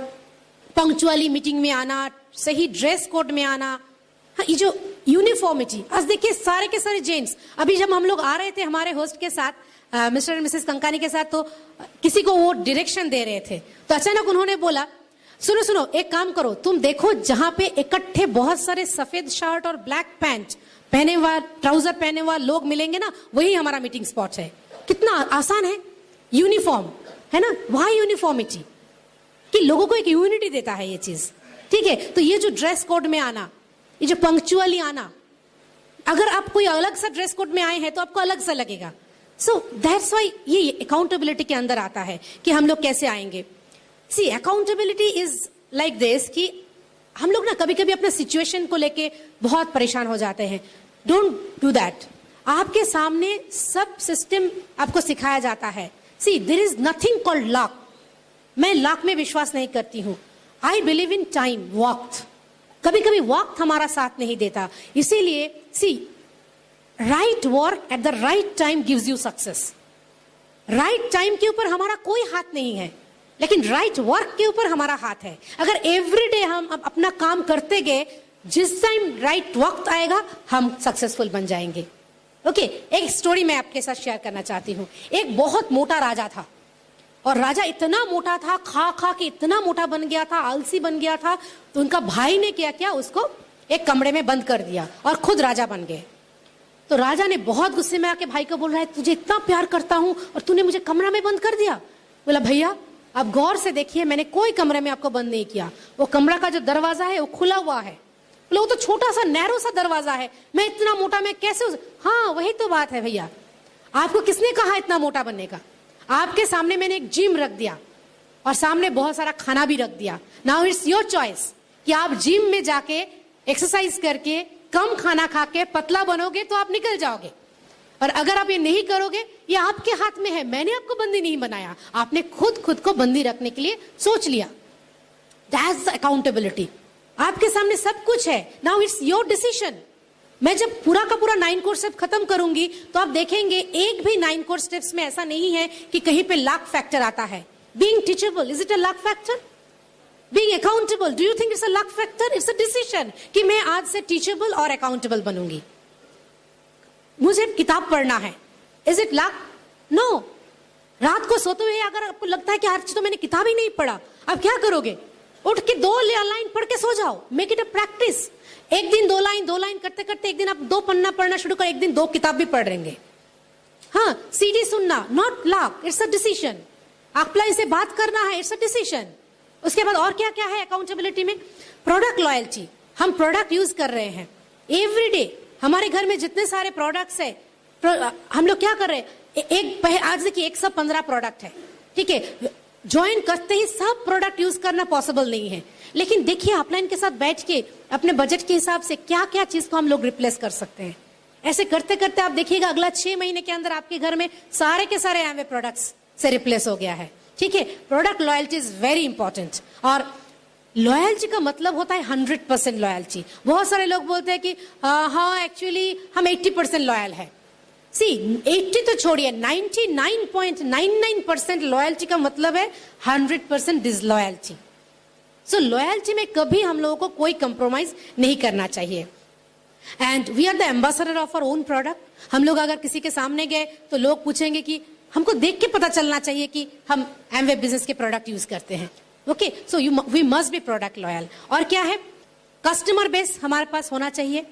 पंक्चुअली मीटिंग में आना, सही ड्रेस कोड में आना। हाँ, ये जो यूनिफॉर्मिटी, आज देखिए सारे के सारे जेंट्स, अभी जब हम लोग आ रहे थे हमारे होस्ट के साथ, मिस्टर एंड मिसेस कंकानी के साथ, तो किसी को वो डायरेक्शन दे रहे थे, तो अचानक उन्होंने बोला, सुनो सुनो, एक काम करो, तुम देखो जहां पे इकट्ठे बहुत सारे सफेद शर्ट और ब्लैक पैंट पहने हुआ, ट्राउजर पहने हुआ लोग मिलेंगे ना, वही हमारा मीटिंग स्पॉट है। कितना आसान है, यूनिफॉर्म है ना। वहां यूनिफॉर्मिटी कि लोगों को एक यूनिटी देता है ये चीज, ठीक है। तो ये जो ड्रेस कोड में आना, ये जो पंक्चुअली आना, अगर आप कोई अलग सा ड्रेस कोड में आए हैं तो आपको अलग सा लगेगा। सो दैट्स वाई ये अकाउंटेबिलिटी के अंदर आता है कि हम लोग कैसे आएंगे. सी अकाउंटेबिलिटी इज लाइक दिस कि हम लोग ना कभी कभी अपने सिचुएशन को लेके बहुत परेशान हो जाते हैं. Don't do that. आपके सामने सब सिस्टम आपको सिखाया जाता है. See there is nothing called luck. मैं लक में विश्वास नहीं करती हूं. आई बिलीव इन टाइम, वक्त. कभी कभी वक्त हमारा साथ नहीं देता. इसीलिए see right work at the right time gives you success. Right time के ऊपर हमारा कोई हाथ नहीं है, लेकिन राइट वर्क के ऊपर हमारा हाथ है. अगर एवरीडे हम अपना काम करते गए, जिस टाइम राइट वक्त आएगा हम सक्सेसफुल बन जाएंगे. ओके, एक स्टोरी मैं आपके साथ शेयर करना चाहती हूँ. एक बहुत मोटा राजा था, और राजा इतना मोटा था, खा खा के इतना मोटा बन गया था, आलसी बन गया था. तो उनका भाई ने क्या किया, उसको एक कमरे में बंद कर दिया और खुद राजा बन गए. तो राजा ने बहुत गुस्से में आके भाई को बोल रहा है, तुझे इतना प्यार करता हूं और तूने मुझे कमरा में बंद कर दिया. बोला, भैया आप गौर से देखिए, मैंने कोई कमरे में आपको बंद नहीं किया. वो कमरा का जो दरवाजा है वो खुला हुआ है. बोला, वो तो छोटा सा नैरो सा दरवाजा है, मैं इतना मोटा मैं कैसे हाँ वही तो बात है भैया. आपको किसने कहा इतना मोटा बनने का? आपके सामने मैंने एक जिम रख दिया और सामने बहुत सारा खाना भी रख दिया. नाउ इट्स योर चॉइस कि आप जिम में जाके एक्सरसाइज करके कम खाना खा के पतला बनोगे तो आप निकल जाओगे, और अगर आप ये नहीं करोगे, ये आपके हाथ में है. मैंने आपको बंदी नहीं बनाया, आपने खुद को बंदी रखने के लिए सोच लिया. That's accountability. आपके सामने सब कुछ है. Now it's your decision. मैं जब पूरा का पूरा 9 कोर्स स्टेप खत्म करूंगी तो आप देखेंगे एक भी 9 कोर्स स्टेप्स में ऐसा नहीं है कि कहीं पे लक फैक्टर आता है. Being teachable, is it a luck factor? Being accountable, do you think it's a luck factor? It's a decision कि मैं आज से teachable और accountable बनूंगी. मुझे किताब पढ़ना है. Is it luck? No. रात को सोते हुए अगर आपको लगता है कि आज तो मैंने किताब ही नहीं पढ़ा, आप क्या करोगे? उठ के 2 लाइन पढ़ के सो जाओ. Make it a practice. एक दिन 2 लाइन करते करते एक दिन आप 2 पन्ना पढ़ना शुरू कर, एक दिन 2 किताब भी पढ़ लेंगे. हाँ, सीडी सुनना, not luck, it's a decision. Upline से बात करना है, it's a decision. उसके बाद और क्या क्या है अकाउंटेबिलिटी में? Product loyalty. हम प्रोडक्ट यूज कर रहे हैं एवरीडे. हमारे घर में जितने सारे प्रोडक्ट्स है, हम लोग क्या कर रहे हैं? आज देखिए 115 प्रोडक्ट है, ठीक है. ज्वाइन करते ही सब प्रोडक्ट यूज करना पॉसिबल नहीं है, लेकिन देखिए अपलाइन के साथ बैठ के अपने बजट के हिसाब से क्या क्या चीज को हम लोग रिप्लेस कर सकते हैं. ऐसे करते करते आप देखिएगा अगला 6 महीने के अंदर आपके घर में सारे के सारे एमवे प्रोडक्ट्स से रिप्लेस हो गया है. ठीक है, product loyalty is very important. और लॉयल्टी का मतलब होता है 100% लॉयल्टी. बहुत सारे लोग बोलते हैं कि हाँ एक्चुअली हम 80% लॉयल है. सी 80 तो छोड़िए, 99.99% लॉयल्टी का मतलब है 100% डिसलॉयल्टी. सो लॉयल्टी में कभी हम लोगों को कोई कंप्रोमाइज नहीं करना चाहिए. And we are the ambassador of our own product. हम लोग अगर किसी के सामने गए तो लोग पूछेंगे कि हमको देख के पता चलना चाहिए कि हम एमवे बिजनेस के प्रोडक्ट यूज करते हैं. Okay, so we must be product loyal. और क्या है? कस्टमर बेस हमारे पास होना चाहिए.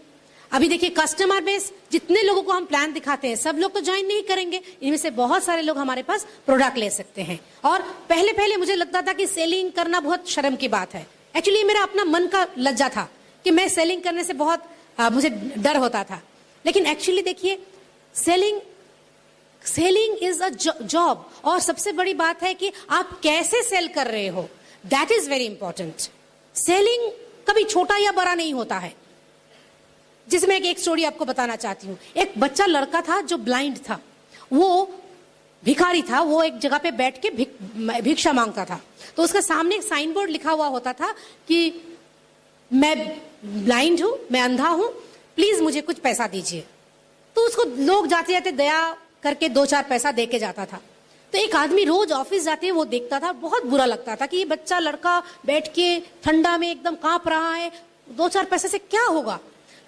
अभी देखिए कस्टमर बेस, जितने लोगों को हम प्लान दिखाते हैं सब लोग तो ज्वाइन नहीं करेंगे. इनमें से बहुत सारे लोग हमारे पास प्रोडक्ट ले सकते हैं. और पहले मुझे लगता था कि सेलिंग करना बहुत शर्म की बात है. एक्चुअली मेरा अपना मन का लज्जा था कि मैं सेलिंग करने से बहुत मुझे डर होता था. लेकिन एक्चुअली देखिए सेलिंग इज अ जॉब. और सबसे बड़ी बात है कि आप कैसे सेल कर रहे हो, that is very important. Selling कभी छोटा या बड़ा नहीं होता है. जिसमें एक स्टोरी आपको बताना चाहती हूँ. एक बच्चा लड़का था जो ब्लाइंड था, वो भिखारी था. वो एक जगह पे बैठ के भिक्षा मांगता था. तो उसका सामने एक साइन बोर्ड लिखा हुआ होता था कि मैं ब्लाइंड हूं, मैं अंधा हूं, प्लीज मुझे कुछ पैसा दीजिए. तो उसको लोग जाते जाते दया करके 2-4 पैसा दे के जाता था. तो एक आदमी रोज ऑफिस जाते हैं, वो देखता था, बहुत बुरा लगता था कि ये बच्चा लड़का बैठ के ठंडा में एकदम कांप रहा है, 2-4 पैसे से क्या होगा.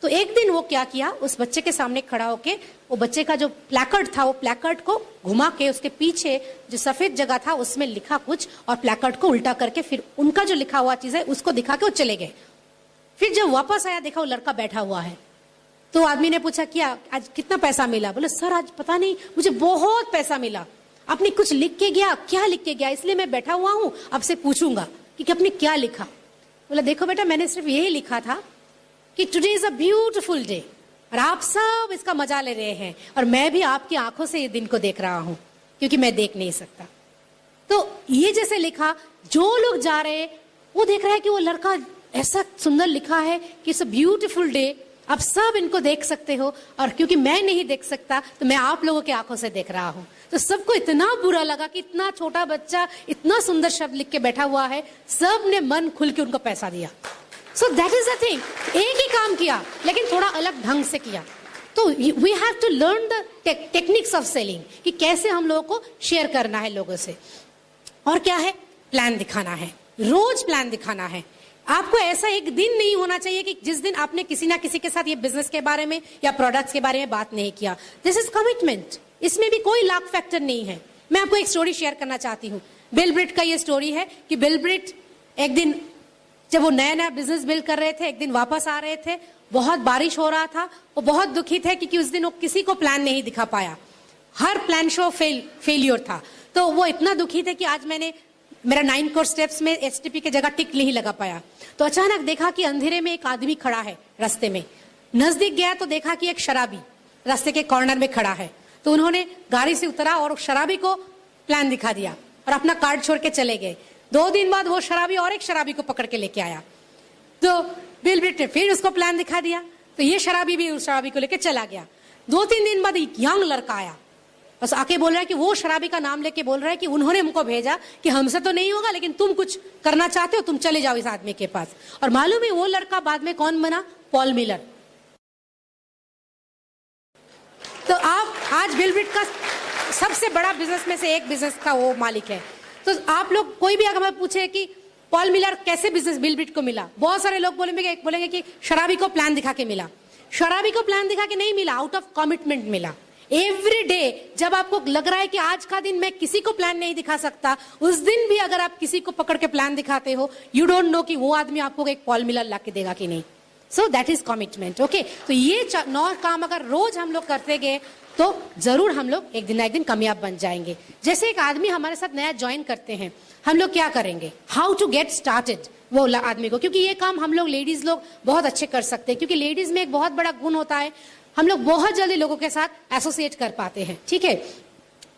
तो एक दिन वो क्या किया, उस बच्चे के सामने खड़ा होके वो बच्चे का जो प्लैकार्ड था, वो प्लैकार्ड को घुमा के उसके पीछे जो सफेद जगह था उसमें लिखा कुछ, और प्लैकार्ड को उल्टा करके फिर उनका जो लिखा हुआ चीज है उसको दिखा के वो चले गए. फिर जब वापस आया देखा वो लड़का बैठा हुआ है. तो आदमी ने पूछा क्या आज कितना पैसा मिला? बोले सर आज पता नहीं, मुझे बहुत पैसा मिला. आपने कुछ लिख के गया? क्या लिख के गया? इसलिए मैं बैठा हुआ हूं, आपसे पूछूंगा कि आपने क्या लिखा. बोला देखो बेटा, मैंने सिर्फ यही लिखा था कि today is a beautiful day. और आप सब इसका मजा ले रहे हैं, और मैं भी आपकी आंखों से ये दिन को देख रहा हूं, क्योंकि मैं देख नहीं सकता। तो ये जैसे लिखा, जो लोग जा रहे हैं वो देख रहा है कि वो लड़का ऐसा सुंदर लिखा है कि इट्स अ ब्यूटीफुल डे, आप सब इनको देख सकते हो, और क्योंकि मैं नहीं देख सकता तो मैं आप लोगों की आंखों से देख रहा हूं। तो सबको इतना बुरा लगा कि इतना छोटा बच्चा इतना सुंदर शब्द लिख के बैठा हुआ है, सब ने मन खुल के उनको पैसा दिया। So that is the thing, एक ही काम किया लेकिन थोड़ा अलग ढंग से किया। तो we have to learn the techniques of selling, कि कैसे हम लोगों को शेयर करना है लोगों से। और क्या है, प्लान दिखाना है, रोज प्लान दिखाना है। आपको ऐसा एक दिन नहीं होना चाहिए कि जिस दिन आपने किसी ना किसी के साथ ये बिजनेस के बारे में या प्रोडक्ट्स के बारे में बात नहीं किया। दिस इज कमिटमेंट, इसमें भी कोई लाख फैक्टर नहीं है। मैं आपको एक स्टोरी शेयर करना चाहती हूँ। बिल ब्रिट का ये स्टोरी है कि बिल ब्रिट एक दिन जब वो नया नया बिजनेस बिल्ड कर रहे थे, एक दिन वापस आ रहे थे, बहुत बारिश हो रहा था, वो बहुत दुखी थे क्योंकि उस दिन वो किसी को प्लान नहीं दिखा पाया, हर प्लान शो फेलियर था। तो वो इतना दुखी थे कि आज मेरा 9 कोर स्टेप्स में एसटीपी की जगह टिक नहीं लगा पाया। तो अचानक देखा कि अंधेरे में एक आदमी खड़ा है रास्ते में। नजदीक गया तो देखा कि एक शराबी रास्ते के कॉर्नर में खड़ा है। तो उन्होंने गाड़ी से उतरा और शराबी को प्लान दिखा दिया और अपना कार्ड छोड़ के चले गए। 2 दिन बाद वो शराबी और एक शराबी को पकड़ के लेके आया। तो बिल ब्रिट ने फिर उसको प्लान दिखा दिया, तो ये शराबी भी उस शराबी को लेके चला गया। 2-3 दिन बाद एक यंग लड़का आया, बस आके बोल रहा है कि वो शराबी का नाम लेके बोल रहा है कि उन्होंने हमको भेजा कि हमसे तो नहीं होगा, लेकिन तुम कुछ करना चाहते हो, तुम चले जाओ इस आदमी के पास। और मालूम है वो लड़का बाद में कौन बना? Paul Miller. तो आप आज बिल ब्रिट का सबसे बड़ा बिजनेस में से एक बिजनेस का वो मालिक है। तो आप लोग कोई भी अगर पूछे कि पॉल मिलर कैसे बिजनेस बिल ब्रिट को मिला, बहुत सारे लोग बोलेंगे कि शराबी को प्लान दिखा के मिला। शराबी को प्लान दिखा के नहीं मिला, आउट ऑफ कमिटमेंट मिला। एवरी डे जब आपको लग रहा है कि आज का दिन मैं किसी को प्लान नहीं दिखा सकता, उस दिन भी अगर आप किसी को पकड़ के प्लान दिखाते हो, यू डोंट नो कि वो आदमी आपको एक पॉल मिलर ला के देगा कि नहीं। So that is commitment. Okay, तो ये 9 काम अगर रोज हम लोग करते गए तो जरूर हम लोग एक दिन ना एक दिन कामयाब बन जाएंगे। जैसे एक आदमी हमारे साथ नया ज्वाइन करते हैं, हम लोग क्या करेंगे, हाउ टू गेट स्टार्टेड वो आदमी को, क्योंकि ये काम हम लोग लेडीज लोग बहुत अच्छे कर सकते हैं। क्योंकि लेडीज में एक बहुत बड़ा गुण होता है, हम लोग बहुत जल्दी लोगों के साथ एसोसिएट कर पाते हैं। ठीक है,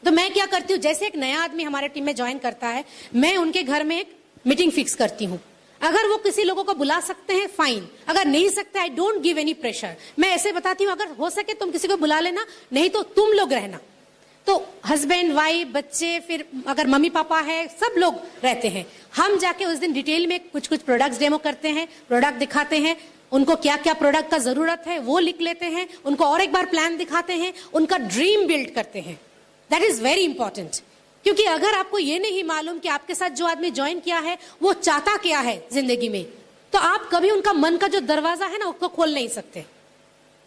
तो मैं क्या करती हूँ, जैसे एक नया आदमी हमारे टीम में ज्वाइन करता है, मैं उनके घर में एक मीटिंग फिक्स करती हूँ। अगर वो किसी लोगों को बुला सकते हैं फाइन, अगर नहीं सकते I don't give any pressure. मैं ऐसे बताती हूँ, अगर हो सके तुम किसी को बुला लेना, नहीं तो तुम लोग रहना। तो हस्बैंड वाइफ बच्चे, फिर अगर मम्मी पापा है, सब लोग रहते हैं। हम जाके उस दिन डिटेल में कुछ प्रोडक्ट्स डेमो करते हैं, प्रोडक्ट दिखाते हैं, उनको क्या क्या प्रोडक्ट का जरूरत है वो लिख लेते हैं, उनको और एक बार प्लान दिखाते हैं, उनका ड्रीम बिल्ड करते हैं। That is very important. क्योंकि अगर आपको ये नहीं मालूम कि आपके साथ जो आदमी ज्वाइन किया है वो चाहता क्या है जिंदगी में, तो आप कभी उनका मन का जो दरवाजा है ना उसको खोल नहीं सकते।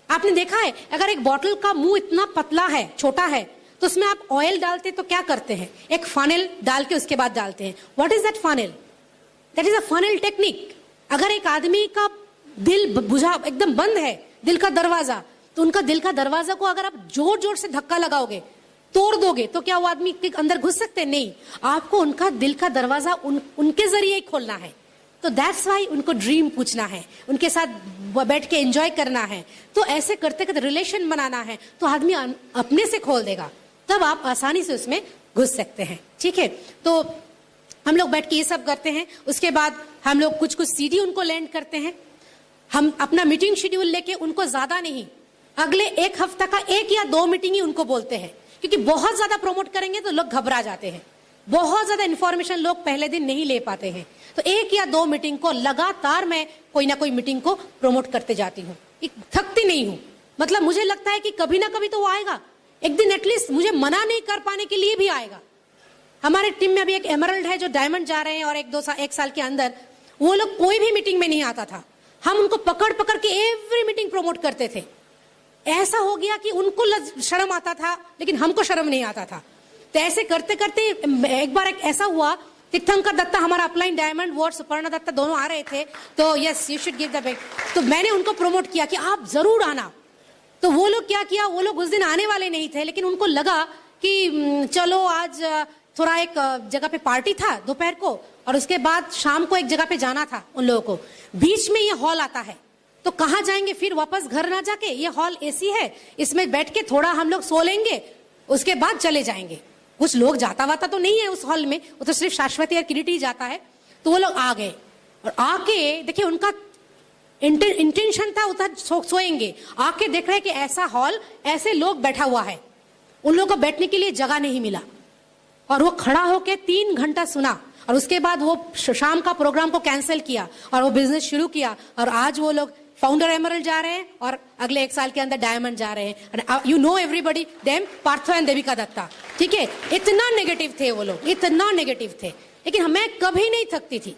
आपने देखा है, अगर एक बॉटल का मुंह इतना पतला है, छोटा है, तो उसमें आप ऑयल डालते तो क्या करते हैं, एक फनल डाल के उसके बाद डालते हैं। What is that funnel? That is a funnel technique. अगर एक आदमी का दिल बुझा एकदम बंद है, दिल का दरवाजा, तो उनका दिल का दरवाजा को अगर आप जोर जोर से धक्का लगाओगे, तोड़ दोगे, तो क्या वो आदमी के अंदर घुस सकते? नहीं। आपको उनका दिल का दरवाजा उनके जरिए ही खोलना है। तो दैट्स वाई उनको ड्रीम पूछना है, उनके साथ बैठ के एंजॉय करना है। तो ऐसे करते करते रिलेशन बनाना है, तो आदमी अपने से खोल देगा, तब आप आसानी से उसमें घुस सकते हैं। ठीक है, तो हम लोग बैठ के ये सब करते हैं। उसके बाद हम लोग कुछ सीडी उनको लैंड करते हैं। हम अपना मीटिंग शेड्यूल लेके उनको ज्यादा नहीं, अगले 1 हफ्ता का 1 या 2 मीटिंग ही उनको बोलते हैं। क्योंकि बहुत ज्यादा प्रमोट करेंगे तो लोग घबरा जाते हैं, बहुत ज्यादा इंफॉर्मेशन लोग पहले दिन नहीं ले पाते हैं। तो 1 या 2 मीटिंग को लगातार मैं कोई ना कोई मीटिंग को प्रमोट करते जाती हूँ, थकती नहीं हूँ। मतलब मुझे लगता है कि कभी ना कभी तो वो आएगा, एक दिन एटलीस्ट मुझे मना नहीं कर पाने के लिए भी आएगा। हमारे टीम में अभी एक एमरल्ड है जो डायमंड जा रहे हैं, और 1 साल के अंदर वो लोग कोई भी मीटिंग में नहीं आता था। हम उनको पकड़ पकड़ के एवरी मीटिंग प्रमोट करते थे। ऐसा हो गया कि उनको शर्म आता था, लेकिन हमको शर्म नहीं आता था। तो ऐसे करते करते एक बार ऐसा हुआ, तीर्थंकर दत्ता हमारा upline diamond ward, Suparna Datta दोनों आ रहे थे, तो yes you should give the bag. तो मैंने उनको प्रमोट किया कि आप जरूर आना। तो वो लोग क्या किया, वो लोग उस दिन आने वाले नहीं थे, लेकिन उनको लगा कि चलो आज थोड़ा एक जगह पे पार्टी था दोपहर को, और उसके बाद शाम को एक जगह पे जाना था उन लोगों को। बीच में ये हॉल आता है, तो कहाँ जाएंगे फिर वापस घर ना जाके? ये हॉल एसी है, इसमें बैठ के थोड़ा हम लोग सो लेंगे, उसके बाद चले जाएंगे। कुछ लोग जाता वाता तो नहीं है उस हॉल में, वो तो सिर्फ शाश्वती और किरीटी जाता है। तो वो लोग आ गए और आके देखिए उनका इंटेंशन था उधर सोएंगे, आके देख रहे कि ऐसा हॉल, ऐसे लोग बैठा हुआ है, उन लोगों को बैठने के लिए जगह नहीं मिला। और वो खड़ा होके 3 घंटा सुना और उसके बाद वो शाम का प्रोग्राम को कैंसिल किया और वो बिजनेस शुरू किया। और आज वो लोग फाउंडर एमरल्ड जा रहे हैं और अगले 1 साल के अंदर डायमंड जा रहे हैं। You know everybody them, Partho and Devika Datta, ठीक है। इतना नेगेटिव थे वो लोग, इतना नेगेटिव थे, लेकिन मैं कभी नहीं थकती थी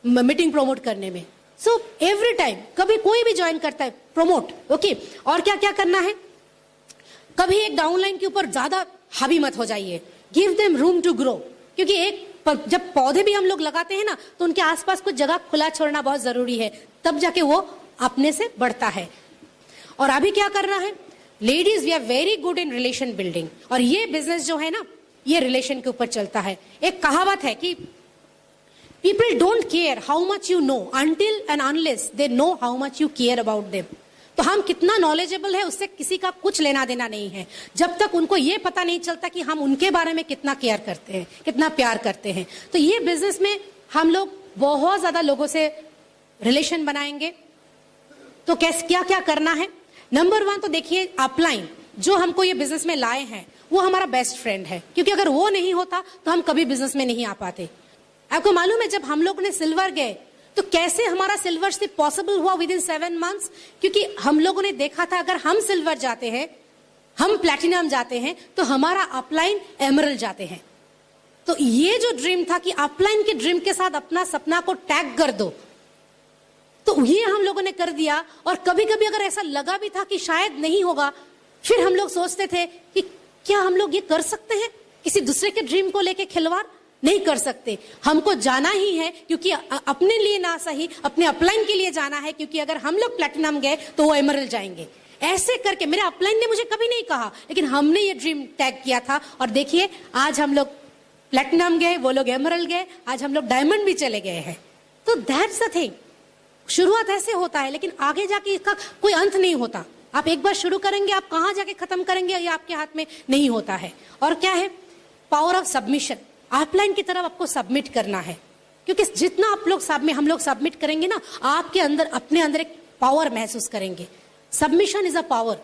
मीटिंग प्रमोट करने में। सो एवरी टाइम, कभी कोई भी ज्वाइन करता है, प्रमोट, ओके। और क्या क्या करना है, कभी एक डाउनलाइन के ऊपर ज्यादा हावी मत हो जाइए, give them room to grow. क्योंकि जब पौधे भी हम लोग लगाते हैं ना, तो उनके आसपास कुछ जगह खुला छोड़ना बहुत जरूरी है, तब जाके वो अपने से बढ़ता है। और अभी क्या करना है, ladies we are very good in relation building, और ये बिजनेस जो है ना, ये रिलेशन के ऊपर चलता है। एक कहावत है कि people don't care how much you know until and unless they know how much you care about them. तो हम कितना नॉलेजेबल है उससे किसी का कुछ लेना देना नहीं है, जब तक उनको ये पता नहीं चलता कि हम उनके बारे में कितना केयर करते हैं, कितना प्यार करते हैं। तो ये बिजनेस में हम लोग बहुत ज्यादा लोगों से रिलेशन बनाएंगे। तो कैसे क्या क्या करना है, नंबर 1 तो देखिए अपलाइन जो हमको ये बिजनेस में लाए हैं वो हमारा बेस्ट फ्रेंड है, क्योंकि अगर वो नहीं होता तो हम कभी बिजनेस में नहीं आ पाते। आपको मालूम है जब हम लोग ने सिल्वर गए तो कैसे हमारा सिल्वर सिर्फ पॉसिबल हुआ विद इन 7 months, क्योंकि हम लोगों ने देखा था अगर हम सिल्वर जाते हैं, हम प्लैटिनम जाते हैं, तो हमारा अपलाइन एमरल्ड जाते हैं। तो ये जो ड्रीम था कि अपलाइन के ड्रीम के साथ अपना सपना को टैग कर दो, तो ये हम लोगों ने कर दिया। और कभी कभी अगर ऐसा लगा भी था कि शायद नहीं होगा, फिर हम लोग सोचते थे कि क्या हम लोग ये कर सकते हैं, किसी दूसरे के ड्रीम को लेके खिलवाड़ नहीं कर सकते, हमको जाना ही है, क्योंकि अपने लिए ना सही अपने अपलाइन के लिए जाना है, क्योंकि अगर हम लोग प्लैटिनम गए तो वो एमरल्ड जाएंगे। ऐसे करके मेरे अपलाइन ने मुझे कभी नहीं कहा, लेकिन हमने ये ड्रीम टैग किया था। और देखिए आज हम लोग प्लैटिनम गए, वो लोग एमरल्ड गए, आज हम लोग डायमंड भी चले गए हैं। तो दैट्स द थिंग, शुरुआत ऐसे होता है, लेकिन आगे जाके इसका कोई अंत नहीं होता। आप एक बार शुरू करेंगे, आप कहां जाके खत्म करेंगे ये आपके हाथ में नहीं होता है। और क्या है, पावर ऑफ सबमिशन, अपलाइन की तरफ आपको सबमिट करना है, क्योंकि जितना आप लोग हम लोग सबमिट करेंगे ना, आपके अंदर अपने अंदर एक पावर महसूस करेंगे। Submission is a power,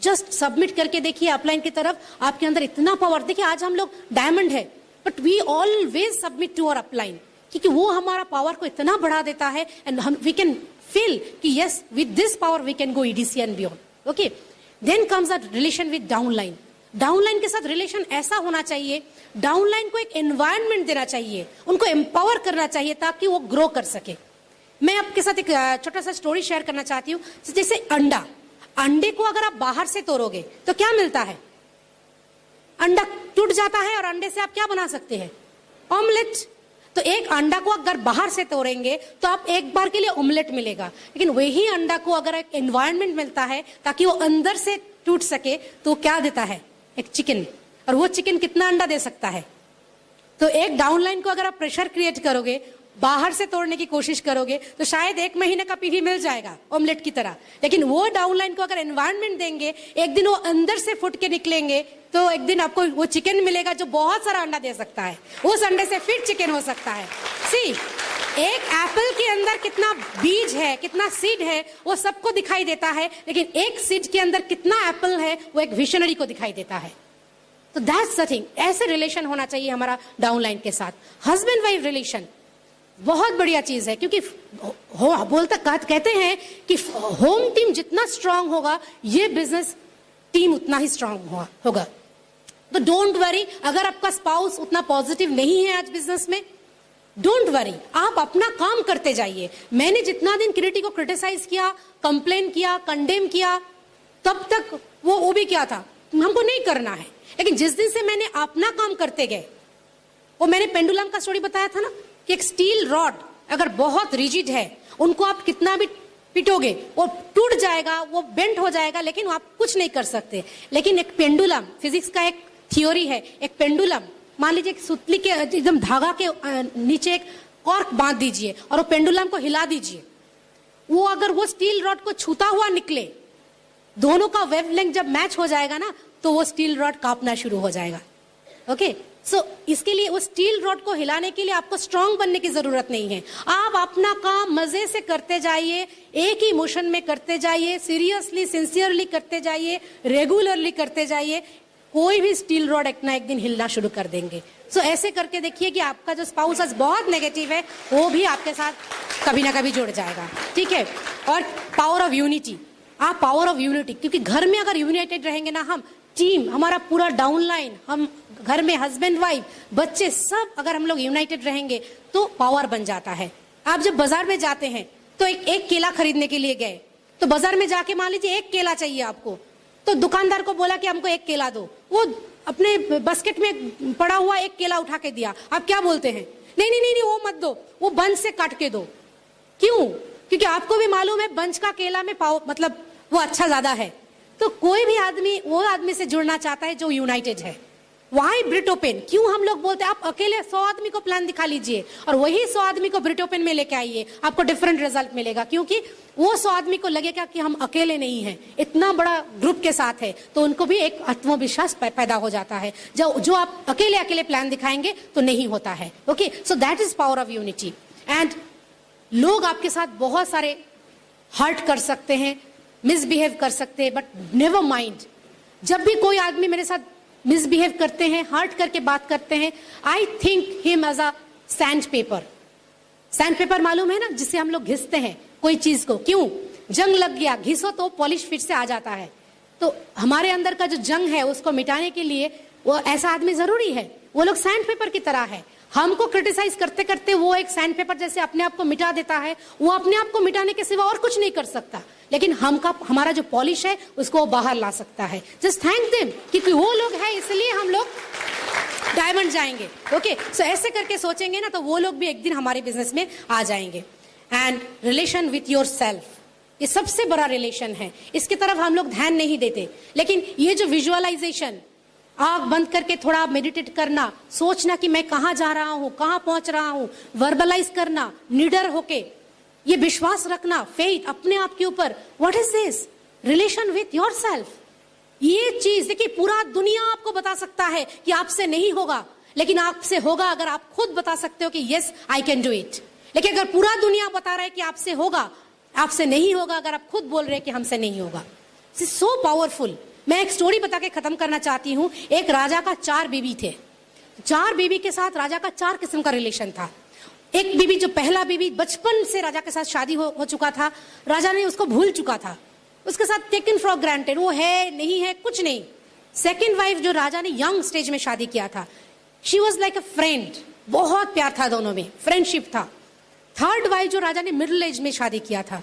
just submit करके देखिए अपलाइन की तरफ, आपके अंदर इतना पावर। देखिए आज हम लोग डायमंड है, but we always submit to our upline, क्योंकि वो हमारा पावर को इतना बढ़ा देता है एंड हम वी कैन फील कि yes with this power we can go EDC and beyond. Okay, then comes a relation with downline. Downline के साथ रिलेशन ऐसा होना चाहिए, डाउनलाइन को एक एनवायरनमेंट देना चाहिए, उनको एम्पावर करना चाहिए ताकि वो ग्रो कर सके। मैं आपके साथ एक छोटा सा स्टोरी शेयर करना चाहती हूँ। जैसे अंडे को अगर आप बाहर से तोड़ोगे तो क्या मिलता है, अंडा टूट जाता है और अंडे से आप क्या बना सकते हैं, ऑमलेट। तो एक अंडा को अगर बाहर से तोड़ेंगे तो आप एक बार के लिए ऑमलेट मिलेगा, लेकिन वही अंडा को अगर एक एनवायरनमेंट मिलता है ताकि वो अंदर से टूट सके तो क्या देता है, एक चिकन। और वो चिकन कितना अंडा दे सकता है। तो एक डाउनलाइन को अगर आप प्रेशर क्रिएट करोगे, बाहर से तोड़ने की कोशिश करोगे, तो शायद 1 महीने का पीवी मिल जाएगा ऑमलेट की तरह। लेकिन वो डाउनलाइन को अगर एनवायरनमेंट देंगे, एक दिन वो अंदर से फुट के निकलेंगे, तो एक दिन आपको वो चिकन मिलेगा जो बहुत सारा अंडा दे सकता है। उस अंडे से फिर चिकन हो सकता है। सी, एक एप्पल के अंदर कितना बीज है, कितना सीड है, वो सबको दिखाई देता है, लेकिन एक सीड के अंदर कितना एप्पल है वो एक विशनरी को दिखाई देता है। तो दैट्स द थिंग, ऐसे रिलेशन होना चाहिए हमारा डाउनलाइन के साथ। हस्बैंड वाइफ रिलेशन बहुत बढ़िया चीज है, क्योंकि कहते हैं कि होम टीम जितना स्ट्रांग होगा, ये बिजनेस टीम उतना ही स्ट्रांग होगा। तो डोंट वरी, अगर आपका स्पाउस उतना पॉजिटिव नहीं है आज बिजनेस में, डोंट वरी, आप अपना काम करते जाइए। मैंने जितना दिन किरीटी को क्रिटिसाइज किया, कंप्लेन किया, कंडेम किया, तब तक वो भी क्या था, हमको नहीं करना है। लेकिन जिस दिन से मैंने अपना काम करते गए, वो मैंने पेंडुलम का स्टोरी बताया था ना, कि एक स्टील रॉड अगर बहुत रिजिड है, उनको आप कितना भी पिटोगे वो टूट जाएगा, वो बेंट हो जाएगा, लेकिन आप कुछ नहीं कर सकते। लेकिन एक पेंडुलम, फिजिक्स का एक थ्योरी है, एक पेंडुलम, मान लीजिए एक सुतली के एकदम धागा के नीचे एक कॉर्क बांध दीजिए और वो पेंडुलम को हिला दीजिए, वो अगर वो स्टील रॉड को छूता हुआ निकले, दोनों का वेवलेंथ जब मैच हो जाएगा ना, तो वो स्टील रॉड कांपना शुरू हो जाएगा। ओके, सो इसके लिए उस स्टील रॉड को हिलाने के लिए आपको स्ट्रांग बनने की जरूरत नहीं है। आप अपना काम मजे से करते जाइए, एक ही मोशन में करते जाइए, सीरियसली सिंसियरली करते जाइए, रेगुलरली करते जाइए, कोई भी स्टील रॉड एक ना एक दिन हिलना शुरू कर देंगे। सो ऐसे करके देखिए कि आपका जो स्पाउस आज बहुत नेगेटिव है, वो भी आपके साथ कभी ना कभी जुड़ जाएगा। ठीक है, और पावर ऑफ यूनिटी, आप पावर ऑफ यूनिटी, क्योंकि घर में अगर यूनाइटेड रहेंगे ना, हम टीम, हमारा पूरा डाउनलाइन, हम घर में हस्बैंड वाइफ बच्चे सब अगर हम लोग यूनाइटेड रहेंगे तो पावर बन जाता है। आप जब बाजार में जाते हैं तो एक केला खरीदने के लिए गए, तो बाजार में जाके मान लीजिए एक केला चाहिए आपको, तो दुकानदार को बोला कि हमको एक केला दो, वो अपने बास्केट में पड़ा हुआ एक केला उठा के दिया। आप क्या बोलते हैं? नहीं नहीं नहीं नहीं, वो मत दो, वो बंच से काट के दो। क्यों? क्योंकि आपको भी मालूम है बंच का केला में पावर मतलब वो अच्छा ज्यादा है। तो कोई भी आदमी वो आदमी से जुड़ना चाहता है जो यूनाइटेड है। Why Brit open? क्यों हम लोग बोलते हैं आप अकेले 100 आदमी को प्लान दिखा लीजिए और वही 100 आदमी को ब्रिट ओपन में लेके आइए, आपको डिफरेंट रिजल्ट मिलेगा। क्योंकि वो 100 आदमी को लगेगा कि हम अकेले नहीं हैं, इतना बड़ा ग्रुप के साथ है, तो उनको भी एक आत्मविश्वास पैदा हो जाता है। जो आप अकेले अकेले प्लान दिखाएंगे तो नहीं होता है। Okay, so that is power of unity. And लोग आपके साथ बहुत सारे हर्ट कर सकते हैं, मिसबिहेव कर सकते हैं, बट नेवर माइंड। जब भी कोई आदमी मेरे साथ मिसबिहेव करते हैं, हर्ट करके बात करते हैं, I think him as a sand paper. Sand paper मालूम है ना, जिससे हम लोग घिसते हैं कोई चीज को। क्यों? जंग लग गया, घिसो तो पॉलिश फिर से आ जाता है। तो हमारे अंदर का जो जंग है उसको मिटाने के लिए वो ऐसा आदमी जरूरी है। वो लोग सैंड पेपर की तरह है। हमको क्रिटिसाइज करते करते वो एक सैंड पेपर जैसे अपने आप को मिटा देता है। वो अपने आप को मिटाने के सिवा और कुछ नहीं कर सकता, लेकिन हमारा जो पॉलिश है उसको बाहर ला सकता है। जस्ट थैंक देम, क्योंकि वो लोग है इसलिए हम लोग डायमंड जाएंगे। ओके, सो ऐसे करके सोचेंगे ना तो वो लोग भी एक दिन हमारे बिजनेस में आ जाएंगे। And relation with your self, ये सबसे बड़ा रिलेशन है। इसकी तरफ हम लोग ध्यान नहीं देते, लेकिन ये जो विजुअलाइजेशन, आंख बंद करके थोड़ा मेडिटेट करना, सोचना कि मैं कहां जा रहा हूं, कहां पहुंच रहा हूं, वर्बलाइज करना, निडर होके ये विश्वास रखना, फेथ अपने आप के ऊपर। What is this? Relation with yourself. ये चीज देखिए, पूरा दुनिया आपको बता सकता है कि आपसे नहीं होगा, लेकिन आपसे होगा अगर आप खुद बता सकते हो कि yes I can do it. लेकिन अगर पूरा दुनिया बता रहा है कि आपसे होगा, आपसे नहीं होगा अगर आप खुद बोल रहे हैं कि हमसे नहीं होगा। This is so powerful. मैं एक स्टोरी बता के खत्म करना चाहती हूँ। एक राजा का 4 बीवी थे। 4 बीवी के साथ राजा का 4 किस्म का रिलेशन था। एक बीवी, जो पहला बीवी बचपन से राजा के साथ शादी हो चुका था, राजा ने उसको भूल चुका था, उसके साथ टेकन फॉर ग्रांटेड, वो है नहीं है कुछ नहीं। सेकेंड वाइफ जो राजा ने यंग स्टेज में शादी किया था, she was like a friend, बहुत प्यार था दोनों में, फ्रेंडशिप था। थर्ड वाइफ जो राजा ने मिडिल एज में शादी किया था,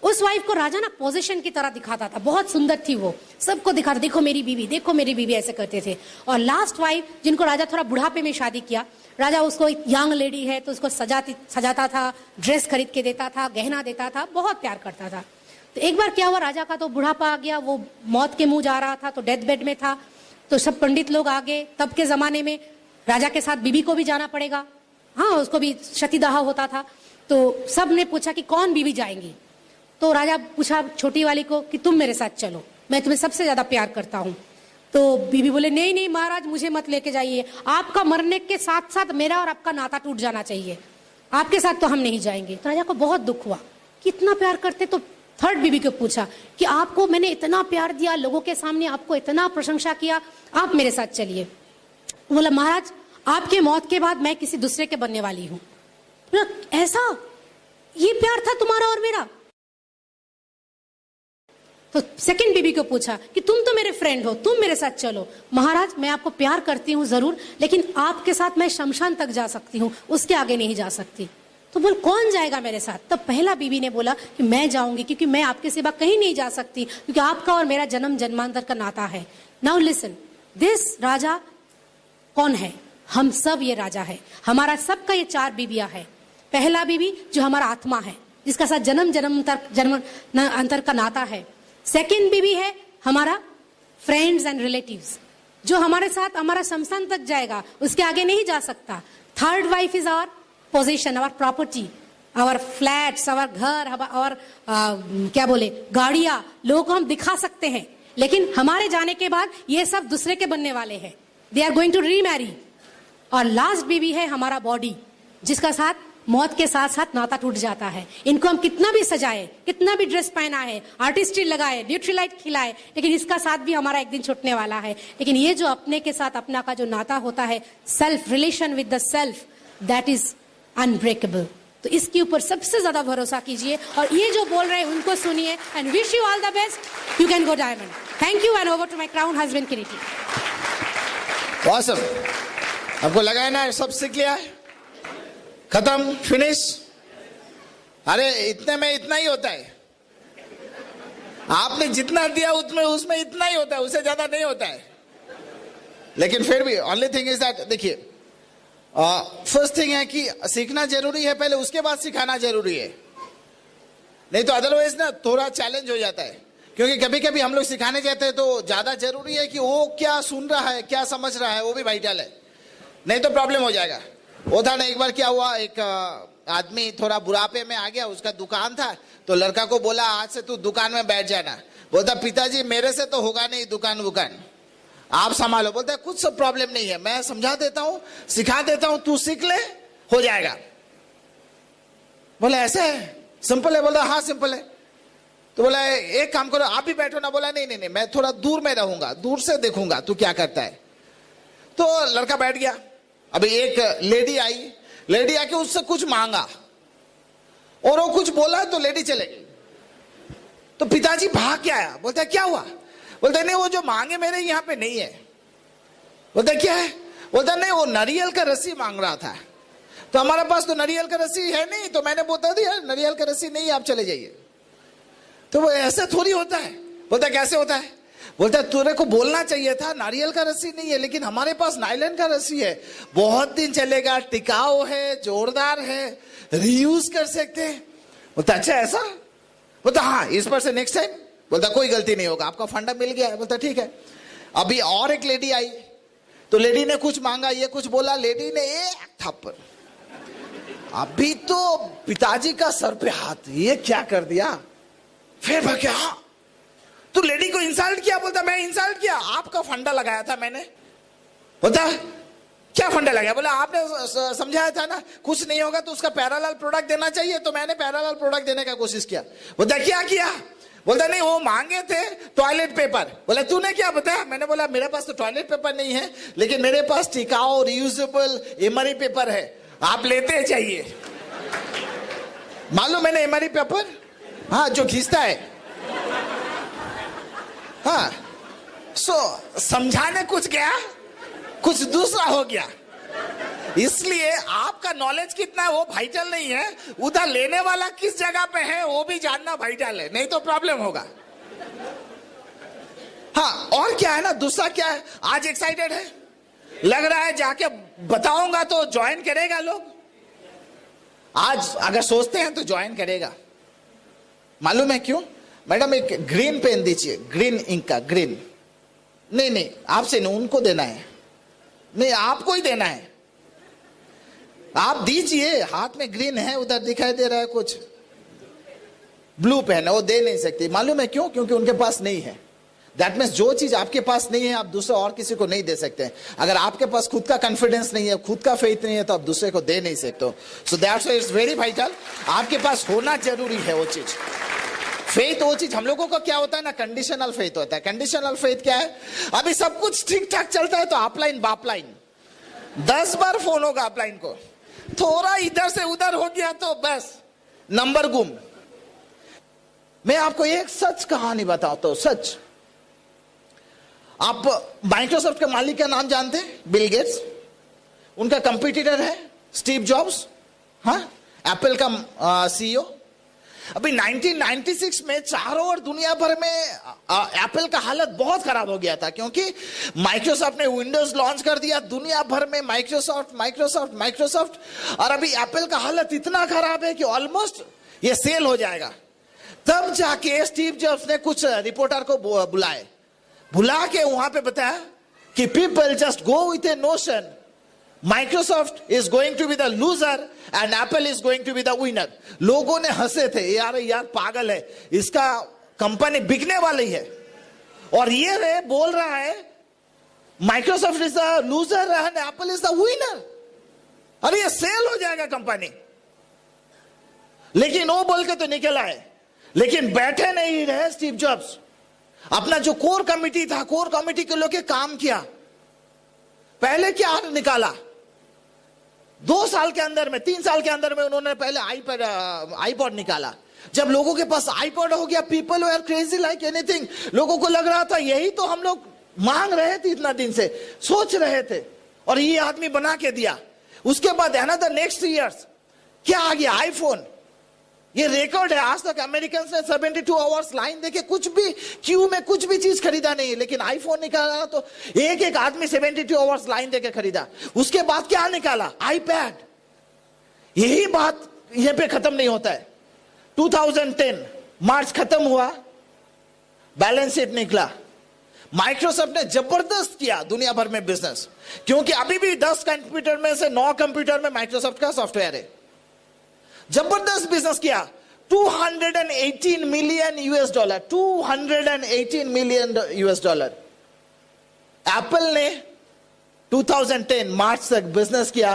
उस वाइफ को राजा ना पोजीशन की तरह दिखाता था, बहुत सुंदर थी वो, सबको दिखाता, देखो मेरी बीवी, देखो मेरी बीवी, ऐसे करते थे। और लास्ट वाइफ जिनको राजा थोड़ा बुढ़ापे में शादी किया, राजा उसको यंग लेडी है तो उसको सजाता था, ड्रेस खरीद के देता था, गहना देता था, बहुत प्यार करता था। तो एक बार क्या हुआ, राजा का तो बुढ़ापा आ गया, वो मौत के मुंह जा रहा था, तो डेथ बेड में था। तो सब पंडित लोग आ गए। तब के जमाने में राजा के साथ बीबी को भी जाना पड़ेगा, हाँ उसको भी सतीदाह होता था। तो सब ने पूछा कि कौन बीबी जाएंगी। तो राजा पूछा छोटी वाली को कि तुम मेरे साथ चलो, मैं तुम्हें सबसे ज्यादा प्यार करता हूँ। तो बीबी बोले नहीं नहीं महाराज, मुझे मत लेके जाइए, आपका मरने के साथ साथ मेरा और आपका नाता टूट जाना चाहिए, आपके साथ तो हम नहीं जाएंगे। तो राजा को बहुत दुख हुआ कि इतना प्यार करते। तो थर्ड बीबी को पूछा कि आपको मैंने इतना प्यार दिया, लोगों के सामने आपको इतना प्रशंसा किया, आप मेरे साथ चलिए। बोला महाराज, आपके मौत के बाद मैं किसी दूसरे के बनने वाली हूँ। ऐसा ये प्यार था तुम्हारा और मेरा? तो सेकंड बीबी को पूछा कि तुम तो मेरे फ्रेंड हो, तुम मेरे साथ चलो। महाराज मैं आपको प्यार करती हूँ जरूर, लेकिन आपके साथ मैं शमशान तक जा सकती हूँ, उसके आगे नहीं जा सकती। तो बोल कौन जाएगा मेरे साथ? तब पहला बीवी ने बोला कि मैं जाऊंगी, क्योंकि मैं आपके सिवा कहीं नहीं जा सकती, क्योंकि आपका और मेरा जन्म जन्मांतर का नाता है। नाउ लिसन, दिस राजा कौन है? हम सब ये राजा है, हमारा सबका ये 4 बीबियां है। पहला बीवी जो हमारा आत्मा है, जिसका साथ जन्म अंतर का नाता है। सेकेंड बीवी है हमारा फ्रेंड्स एंड रिलेटिव्स, जो हमारे साथ हमारा शमशान तक जाएगा, उसके आगे नहीं जा सकता। Third wife is our position, our property, और फ्लैट्स, और घर, और क्या बोले, गाड़ियां, लोगों को हम दिखा सकते हैं, लेकिन हमारे जाने के बाद ये सब दूसरे के बनने वाले हैं. They are going to remarry. और लास्ट बेबी है हमारा बॉडी, जिसका साथ मौत के साथ साथ नाता टूट जाता है. इनको हम कितना भी सजाए, कितना भी ड्रेस पहना है, आर्टिस्ट्री लगाए, न्यूट्रीलाइट खिलाए, लेकिन इसका साथ भी हमारा एक दिन छूटने वाला है. लेकिन ये जो अपने के साथ अपना का जो नाता होता है, self relation with the self, that is unbreakable. तो इसके ऊपर सबसे ज्यादा भरोसा कीजिए और ये जो बोल रहे हैं उनको सुनिए. And wish you all the best. You can go diamond. Thank you and over to my crown husband Kiriti. Awesome. आपको लगा है ना सब सीख लिया है, खत्म, फिनिश. अरे इतने में इतना ही होता है. आपने जितना दिया उसमें इतना ही होता है, उससे ज्यादा नहीं होता है. लेकिन फिर भी ओनली थिंग इज दैट, देखिए, फर्स्ट थिंग है कि सीखना जरूरी है पहले, उसके बाद सिखाना जरूरी है. नहीं तो अदरवाइज ना थोड़ा चैलेंज हो जाता है. क्योंकि कभी कभी हम लोग सिखाने जाते हैं तो ज्यादा जरूरी है कि वो क्या सुन रहा है, क्या समझ रहा है, वो भी वाइटल है. नहीं तो प्रॉब्लम हो जाएगा. वो था ना, एक बार क्या हुआ, एक आदमी थोड़ा बुढ़ापे में आ गया, उसका दुकान था, तो लड़का को बोला आज से तू दुकान में बैठ जाना. बोलता पिताजी मेरे से तो होगा नहीं दुकान, आप संभालो. बोलता कुछ सब प्रॉब्लम नहीं है, मैं समझा देता हूं, सिखा देता हूं, तू सीख ले, हो जाएगा. बोला ऐसे है, सिंपल है. बोला हाँ सिंपल है. तो बोला एक काम करो, आप भी बैठो ना. बोला नहीं, मैं थोड़ा दूर में रहूंगा, दूर से देखूंगा तू क्या करता है. तो लड़का बैठ गया. अभी एक लेडी आई, लेडी आके उससे कुछ मांगा और वो कुछ बोला तो लेडी चले गई. तो पिताजी भाग के आया. बोलता क्या हुआ? बोलता नहीं वो जो मांगे मेरे यहाँ पे नहीं है. बोलता क्या है? बोलता नहीं वो नारियल का रस्सी मांग रहा था, तो हमारे पास तो नारियल का रस्सी है नहीं, तो मैंने बोलता दिया नारियल का रस्सी नहीं, आप चले जाइए. तो वो ऐसा थोड़ी होता है. बोलता कैसे होता है? बोलता तुरे को बोलना चाहिए था नारियल का रस्सी नहीं है, लेकिन हमारे पास नायलॉन का रस्सी है, बहुत दिन चलेगा, टिकाऊ है, जोरदार है, रीयूज कर सकते हैं. बोलता अच्छा ऐसा? बोलता हाँ, इस पर से नेक्स्ट टाइम. बोलता कोई गलती नहीं होगा, आपका फंडा मिल गया है. बोलता ठीक है. अभी और एक लेडी आई, तो लेडी ने कुछ मांगा, ये कुछ बोला, लेडी ने एक थप्पड़. अभी तो पिताजी का सर पे हाथ, ये क्या कर दिया. फिर क्या, तू लेडी को इंसल्ट किया. बोलता मैं इंसल्ट किया, आपका फंडा लगाया था मैंने. बोलता क्या फंडा लगाया? बोला आपने समझाया था ना कुछ नहीं होगा तो उसका पैरेलल प्रोडक्ट देना चाहिए, तो मैंने पैरेलल प्रोडक्ट देने का कोशिश किया. बोलता क्या किया? बोलता नहीं वो मांगे थे टॉयलेट पेपर. बोला तूने क्या बताया? मैंने बोला मेरे पास तो टॉयलेट पेपर नहीं है, लेकिन मेरे पास टिकाऊ रियूजेबल एमआरई पेपर है, आप लेते चाहिए. मालूम मैंने एमआरई पेपर, हाँ जो खींचता है. हाँ, समझाने कुछ गया, कुछ दूसरा हो गया. इसलिए आपका नॉलेज कितना है वो वाइटल नहीं है, उधर लेने वाला किस जगह पे है वो भी जानना वाइटल है, नहीं तो प्रॉब्लम होगा. हाँ, और क्या है ना, दूसरा क्या है, आज एक्साइटेड है, लग रहा है जाके बताऊंगा तो ज्वाइन करेगा लोग. आज अगर सोचते हैं तो ज्वाइन करेगा. मालूम है क्यों? मैडम एक ग्रीन पेन दीजिए, ग्रीन इंक का, ग्रीन. नहीं आपसे नहीं, उनको देना है. नहीं आपको ही देना है, आप दीजिए. हाथ में ग्रीन है, उधर दिखाई दे रहा है कुछ ब्लू पेन है, वो दे नहीं सकती. मालूम है क्यों? क्योंकि उनके पास नहीं है. दैट मीन्स जो चीज आपके पास नहीं है आप दूसरे और किसी को नहीं दे सकते. अगर आपके पास खुद का कॉन्फिडेंस नहीं है, खुद का फेथ नहीं है, तो आप दूसरे को दे नहीं सकते. सो that's why it's very vital, आपके पास होना जरूरी है वो चीज. फेथ वो चीज, हम लोगों को क्या होता है ना, कंडीशनल फेथ होता है. कंडीशनल फेथ क्या है? अभी सब कुछ ठीक ठाक चलता है तो अपलाइन बापलाइन 10 बार फोन होगा अपलाइन को, थोड़ा इधर से उधर हो गया तो बस नंबर गुम. मैं आपको एक सच कहानी बताता हूं, सच. आप माइक्रोसॉफ्ट के मालिक का नाम जानते हैं? Bill Gates. उनका कंपटीटर है स्टीव जॉब्स. हाँ, एप्पल का सीईओ. अभी 1996 में चारों ओर दुनिया भर में एप्पल का हालत बहुत खराब हो गया था, क्योंकि माइक्रोसॉफ्ट ने विंडोज लॉन्च कर दिया. दुनिया भर में माइक्रोसॉफ्ट. और अभी एप्पल का हालत इतना खराब है कि ऑलमोस्ट ये सेल हो जाएगा. तब जाके स्टीव जॉब्स ने कुछ रिपोर्टर को बुला के वहां पे बताया कि people just go with a notion Microsoft is going to be the loser and Apple is going to be the winner. लोगों ने हंसे थे, यार पागल है, इसका कंपनी बिकने वाली है, और ये बोल रहा है Microsoft is the loser and Apple is the winner. अरे ये सेल हो जाएगा कंपनी। लेकिन वो बोल के तो निकल आए, लेकिन बैठे नहीं रहे स्टीव जॉब्स। अपना जो कोर कमिटी था, कोर कमिटी के लोग काम किया। पहले क्या निकाला, 2 साल के अंदर में, 3 साल के अंदर में उन्होंने पहले आईपॉड निकाला। जब लोगों के पास आईपॉड हो गया, people were crazy like anything. लोगों को लग रहा था यही तो हम लोग मांग रहे थे, इतना दिन से सोच रहे थे, और ये आदमी बना के दिया। उसके बाद अनदर नेक्स्ट ईयर्स क्या आ गया, आईफोन। ये रिकॉर्ड है, आज तक अमेरिकन ने 72 आवर्स लाइन देके कुछ भी क्यू में कुछ भी चीज खरीदा नहीं है, लेकिन आईफोन निकाला तो एक आदमी 72 आवर्स लाइन देके खरीदा। उसके बाद क्या निकाला, आईपैड। यही बात यहां पे खत्म नहीं होता है। 2010 मार्च खत्म हुआ, बैलेंस शीट निकला। माइक्रोसॉफ्ट ने जबरदस्त किया दुनिया भर में बिजनेस, क्योंकि अभी भी 10 कंप्यूटर में से 9 कंप्यूटर में माइक्रोसॉफ्ट का सॉफ्टवेयर है। जबरदस्त बिजनेस किया। 218 million US dollar, 218 million US dollar. Apple ने 2010 मार्च तक बिजनेस किया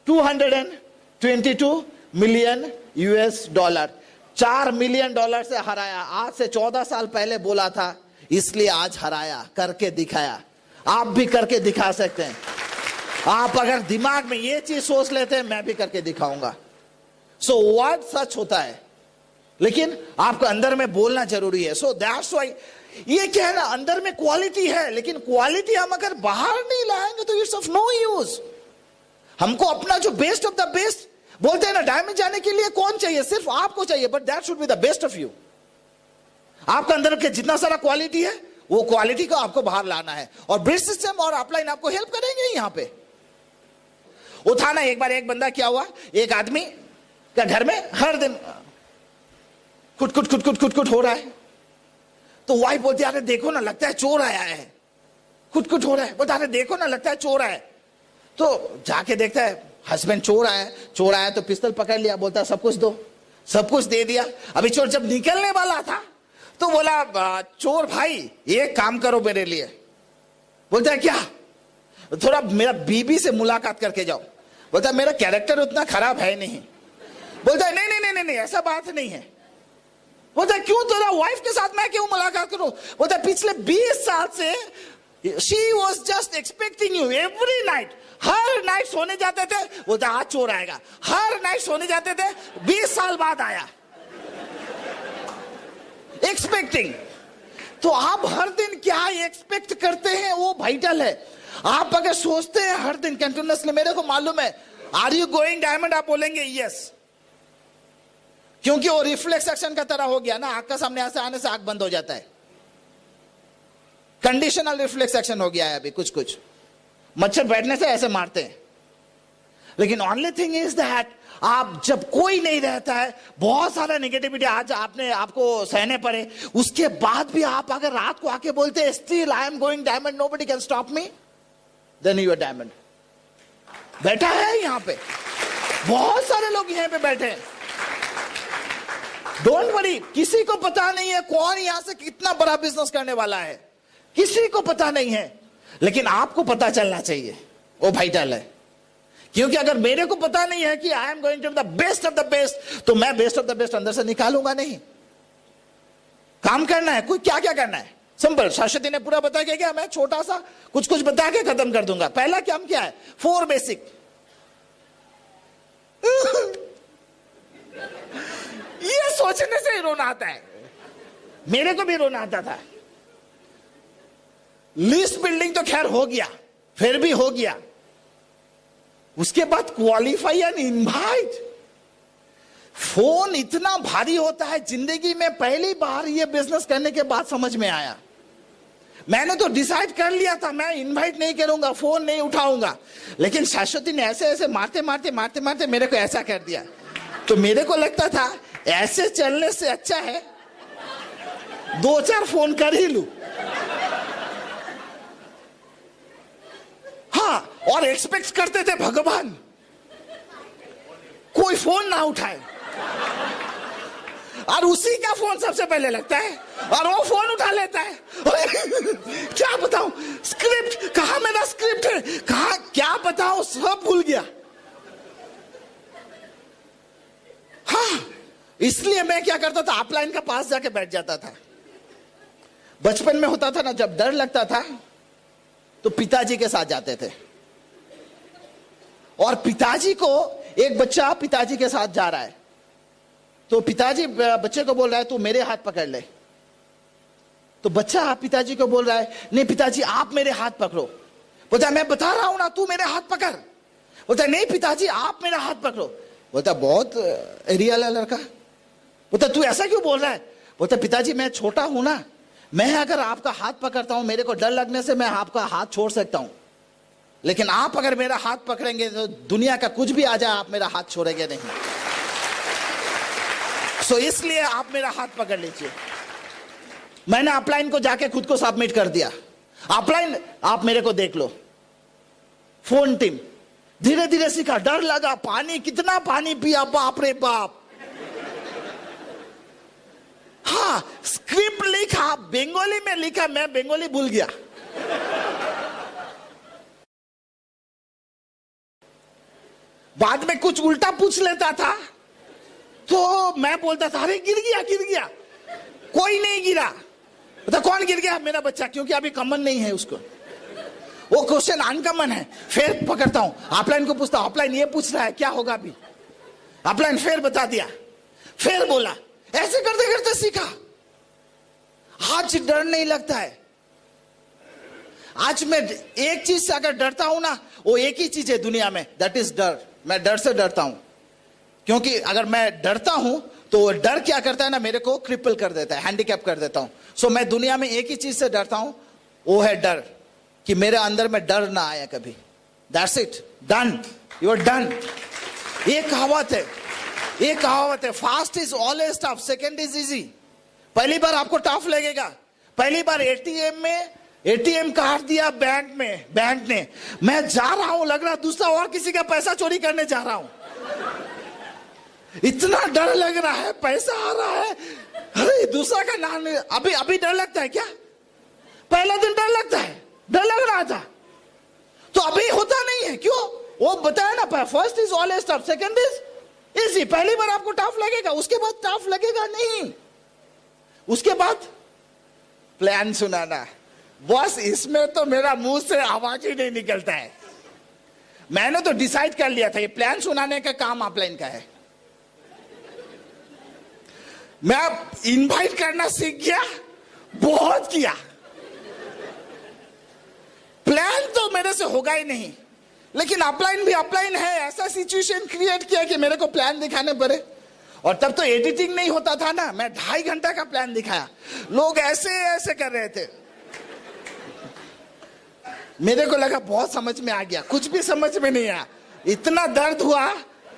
222 million US dollar. 4 million dollar से हराया। आज से 14 साल पहले बोला था, इसलिए आज हराया, करके दिखाया। आप भी करके दिखा सकते हैं। आप अगर दिमाग में ये चीज सोच लेते हैं, मैं भी करके दिखाऊंगा। सो वर्ड सच होता है, लेकिन आपको अंदर में बोलना जरूरी है। सो दैट्स व्हाई ये क्या है ना, अंदर में क्वालिटी है, लेकिन क्वालिटी हम अगर बाहर नहीं लाएंगे तो इट्स ऑफ नो यूज। हमको अपना जो बेस्ट ऑफ द बेस्ट बोलते हैं ना, डायमंड जाने के लिए कौन चाहिए, सिर्फ आपको चाहिए, but that should be the best of you. आपका अंदर के जितना सारा क्वालिटी है, वो क्वालिटी को आपको बाहर लाना है, और ब्रिज सिस्टम और अपलाइन आपको हेल्प करेंगे। यहां पे उठाना, एक बार एक बंदा क्या हुआ, एक आदमी का घर में हर दिन कुट कुट कुट कुट कुट कुट हो रहा है। तो वाइफ बोलती है, अरे देखो ना, लगता है चोर आया है, कुट कुट हो रहा है। बोलता, अरे देखो ना, लगता है चोर आया है। तो जाके देखता है, हस्बैंड चोर आया तो पिस्तौल पकड़ लिया, बोलता है सब कुछ दो, सब कुछ दे दिया। अभी चोर जब निकलने वाला था तो बोला, चोर भाई एक काम करो मेरे लिए। बोलता है क्या? थोड़ा मेरा बीबी से मुलाकात करके जाओ। बोलता है मेरा कैरेक्टर उतना खराब है नहीं। बोलता है नहीं नहीं नहीं नहीं, ऐसा बात नहीं है। बोलता है क्यों, तेरा वाइफ के साथ मैं क्यों मुलाकात करूं? बोलता है पिछले 20 साल से she was just expecting you every night. Her night सोने जाते थे, बोलता आज चोर आएगा। हर नाइट सोने जाते थे, 20 साल बाद आया। एक्सपेक्टिंग। तो आप हर दिन क्या एक्सपेक्ट करते हैं, वो वाइटल है। आप अगर सोचते हैं हर दिन कंटिन्यूअसली, मेरे को मालूम है, आर यू गोइंग डायमंड, आप बोलेंगे यस, क्योंकि वो रिफ्लेक्स एक्शन का तरह हो गया ना, आंख का सामने ऐसे आने से आंख बंद हो जाता है। कंडीशनल रिफ्लेक्स एक्शन हो गया है अभी। कुछ कुछ मच्छर बैठने से ऐसे मारते हैं। लेकिन ओनली थिंग इज दैट, आप जब कोई नहीं रहता है, बहुत सारा नेगेटिविटी आज आपको सहने पड़े, उसके बाद भी आप अगर रात को आके बोलते हैं still I am going diamond, nobody can stop me, then you are diamond. बैठा है यहां पे, बहुत सारे लोग यहां पे बैठे हैं। डोंट वरी, किसी को पता नहीं है कौन यहां से कितना बड़ा बिजनेस करने वाला है, किसी को पता नहीं है, लेकिन आपको पता चलना चाहिए, वो वाइटल है। क्योंकि अगर मेरे को पता नहीं है कि I am going to the best of the best, तो मैं बेस्ट ऑफ द बेस्ट अंदर से निकालूंगा नहीं। काम करना है, कोई क्या क्या करना है, सिंपल। शाश्वती ने पूरा बता के क्या, मैं छोटा सा कुछ कुछ बता के खत्म कर दूंगा। पहला काम क्या है, 4 बेसिक। ये सोचने से ही रोना आता है, मेरे को भी रोना आता था। लिस्ट बिल्डिंग तो खैर हो गया, फिर भी हो गया। उसके बाद क्वालिफाई एंड इनवाइट। फोन इतना भारी होता है, जिंदगी में पहली बार ये बिजनेस करने के बाद समझ में आया। मैंने तो डिसाइड कर लिया था, मैं इनवाइट नहीं करूंगा, फोन नहीं उठाऊंगा, लेकिन शाश्वती ने ऐसे ऐसे मारते मारते मारते मारते मेरे को ऐसा कर दिया। तो मेरे को लगता था ऐसे चलने से अच्छा है 2-4 फोन कर ही लूं। हाँ, और एक्सपेक्ट करते थे भगवान कोई फोन ना उठाए, और उसी का फोन सबसे पहले लगता है और वो फोन उठा लेता है। क्या बताऊं, स्क्रिप्ट कहां, मेरा स्क्रिप्ट है कहां, क्या बताऊं, सब भूल गया। हाँ, इसलिए मैं क्या करता था, अपलाइन का पास जाके बैठ जाता था। बचपन में होता था ना, जब डर लगता था तो पिताजी के साथ जाते थे, और पिताजी को, एक बच्चा पिताजी के साथ जा रहा है तो पिताजी बच्चे को बोल रहा है तू मेरे हाथ पकड़ ले, तो बच्चा पिताजी को बोल रहा है नहीं पिताजी आप मेरे हाथ पकड़ो। बोलता मैं बता रहा हूं ना तू मेरे हाथ पकड़। बोलता नहीं पिताजी आप मेरा हाथ पकड़ो। बोलता बहुत रियल है लड़का। बोलता तू ऐसा क्यों बोल रहा है। बोलता पिताजी मैं छोटा हूं ना, मैं अगर आपका हाथ पकड़ता हूं मेरे को डर लगने से मैं आपका हाथ छोड़ सकता हूं, लेकिन आप अगर मेरा हाथ पकड़ेंगे तो दुनिया का कुछ भी आ जाए आप मेरा हाथ छोड़ेंगे नहीं। सो इसलिए आप मेरा हाथ पकड़ लीजिए। मैंने अपलाइन को जाके खुद को सबमिट कर दिया। अपलाइन आप मेरे को देख लो। फोन टीम धीरे धीरे सीखा, डर लगा, पानी कितना पानी पिया, बाप रे बाप। हाँ, स्क्रिप्ट लिखा, बंगाली में लिखा, मैं बंगाली भूल गया। बाद में कुछ उल्टा पूछ लेता था तो मैं बोलता था अरे गिर गया गिर गया। कोई नहीं गिरा। बता कौन गिर गया, मेरा बच्चा, क्योंकि अभी कॉमन नहीं है उसको, वो क्वेश्चन अनकॉमन है। फिर पकड़ता हूं, अपलाइन को पूछता हूं, अपलाइन ये पूछ रहा है क्या होगा अभी। अपलाइन फिर बता दिया, फिर बोला, ऐसे करते करते सीखा। आज डर नहीं लगता है। आज मैं एक चीज से अगर डरता हूं ना, वो एक ही चीज है दुनिया में, दैट इज डर। मैं डर से डरता हूं, क्योंकि अगर मैं डरता हूं तो डर क्या करता है ना, मेरे को क्रिपल कर देता है, हैंडीकैप कर देता हूं। सो मैं दुनिया में एक ही चीज से डरता हूं, वो है डर, कि मेरे अंदर में डर ना आया कभी। That's it, done, you are done. ये कहावत है, ये कहावत है, fast is always tough, second is easy. पहली बार आपको टफ लगेगा। पहली बार एटीएम काट दिया बैंक ने, मैं जा रहा हूं, लग रहा दूसरा और किसी का पैसा चोरी करने जा रहा हूं। इतना डर लग रहा है, पैसा आ रहा है, अरे दूसरा का नाम नहीं। अभी डर लगता है क्या? पहला दिन डर लगता है, डर लग रहा था, तो अभी होता नहीं है। क्यों? वो बताया ना, first is always tough, second is easy. पहली बार आपको टफ लगेगा, उसके बाद टफ लगेगा नहीं। उसके बाद प्लान सुनाना, बस इसमें तो मेरा मुंह से आवाज ही नहीं निकलता है। मैंने तो डिसाइड कर लिया था ये प्लान सुनाने का काम अपलाइन का है। मैं इनवाइट करना सीख गया, बहुत किया। प्लान तो मेरे से होगा ही नहीं, लेकिन अपलाइन भी अपलाइन है। ऐसा सिचुएशन क्रिएट किया कि मेरे को प्लान दिखाने पड़े। और तब तो एडिटिंग नहीं होता था ना, मैं 2.5 घंटा का प्लान दिखाया, लोग ऐसे ऐसे कर रहे थे। मेरे को लगा बहुत समझ में आ गया, कुछ भी समझ में नहीं आया। इतना दर्द हुआ,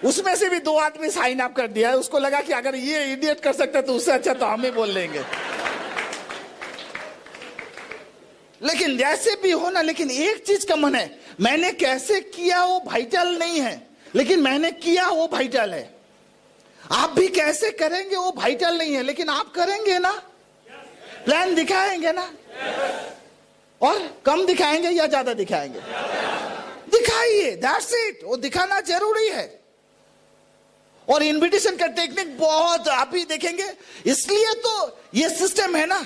उसमें से भी 2 आदमी साइन अप कर दिया। उसको लगा कि अगर ये इडियट कर सकता है तो उससे अच्छा तो हम ही बोल लेंगे। लेकिन जैसे भी हो ना, लेकिन एक चीज कॉमन है, मैंने कैसे किया वो वाइटल नहीं है, लेकिन मैंने किया वो वाइटल है। आप भी कैसे करेंगे वो वाइटल नहीं है, लेकिन आप करेंगे ना, प्लान दिखाएंगे ना। और कम दिखाएंगे या ज्यादा दिखाएंगे? दिखाइए, दैट्स इट। वो दिखाना जरूरी है। और इनविटेशन का टेक्निक बहुत आप भी देखेंगे, इसलिए तो ये सिस्टम है ना।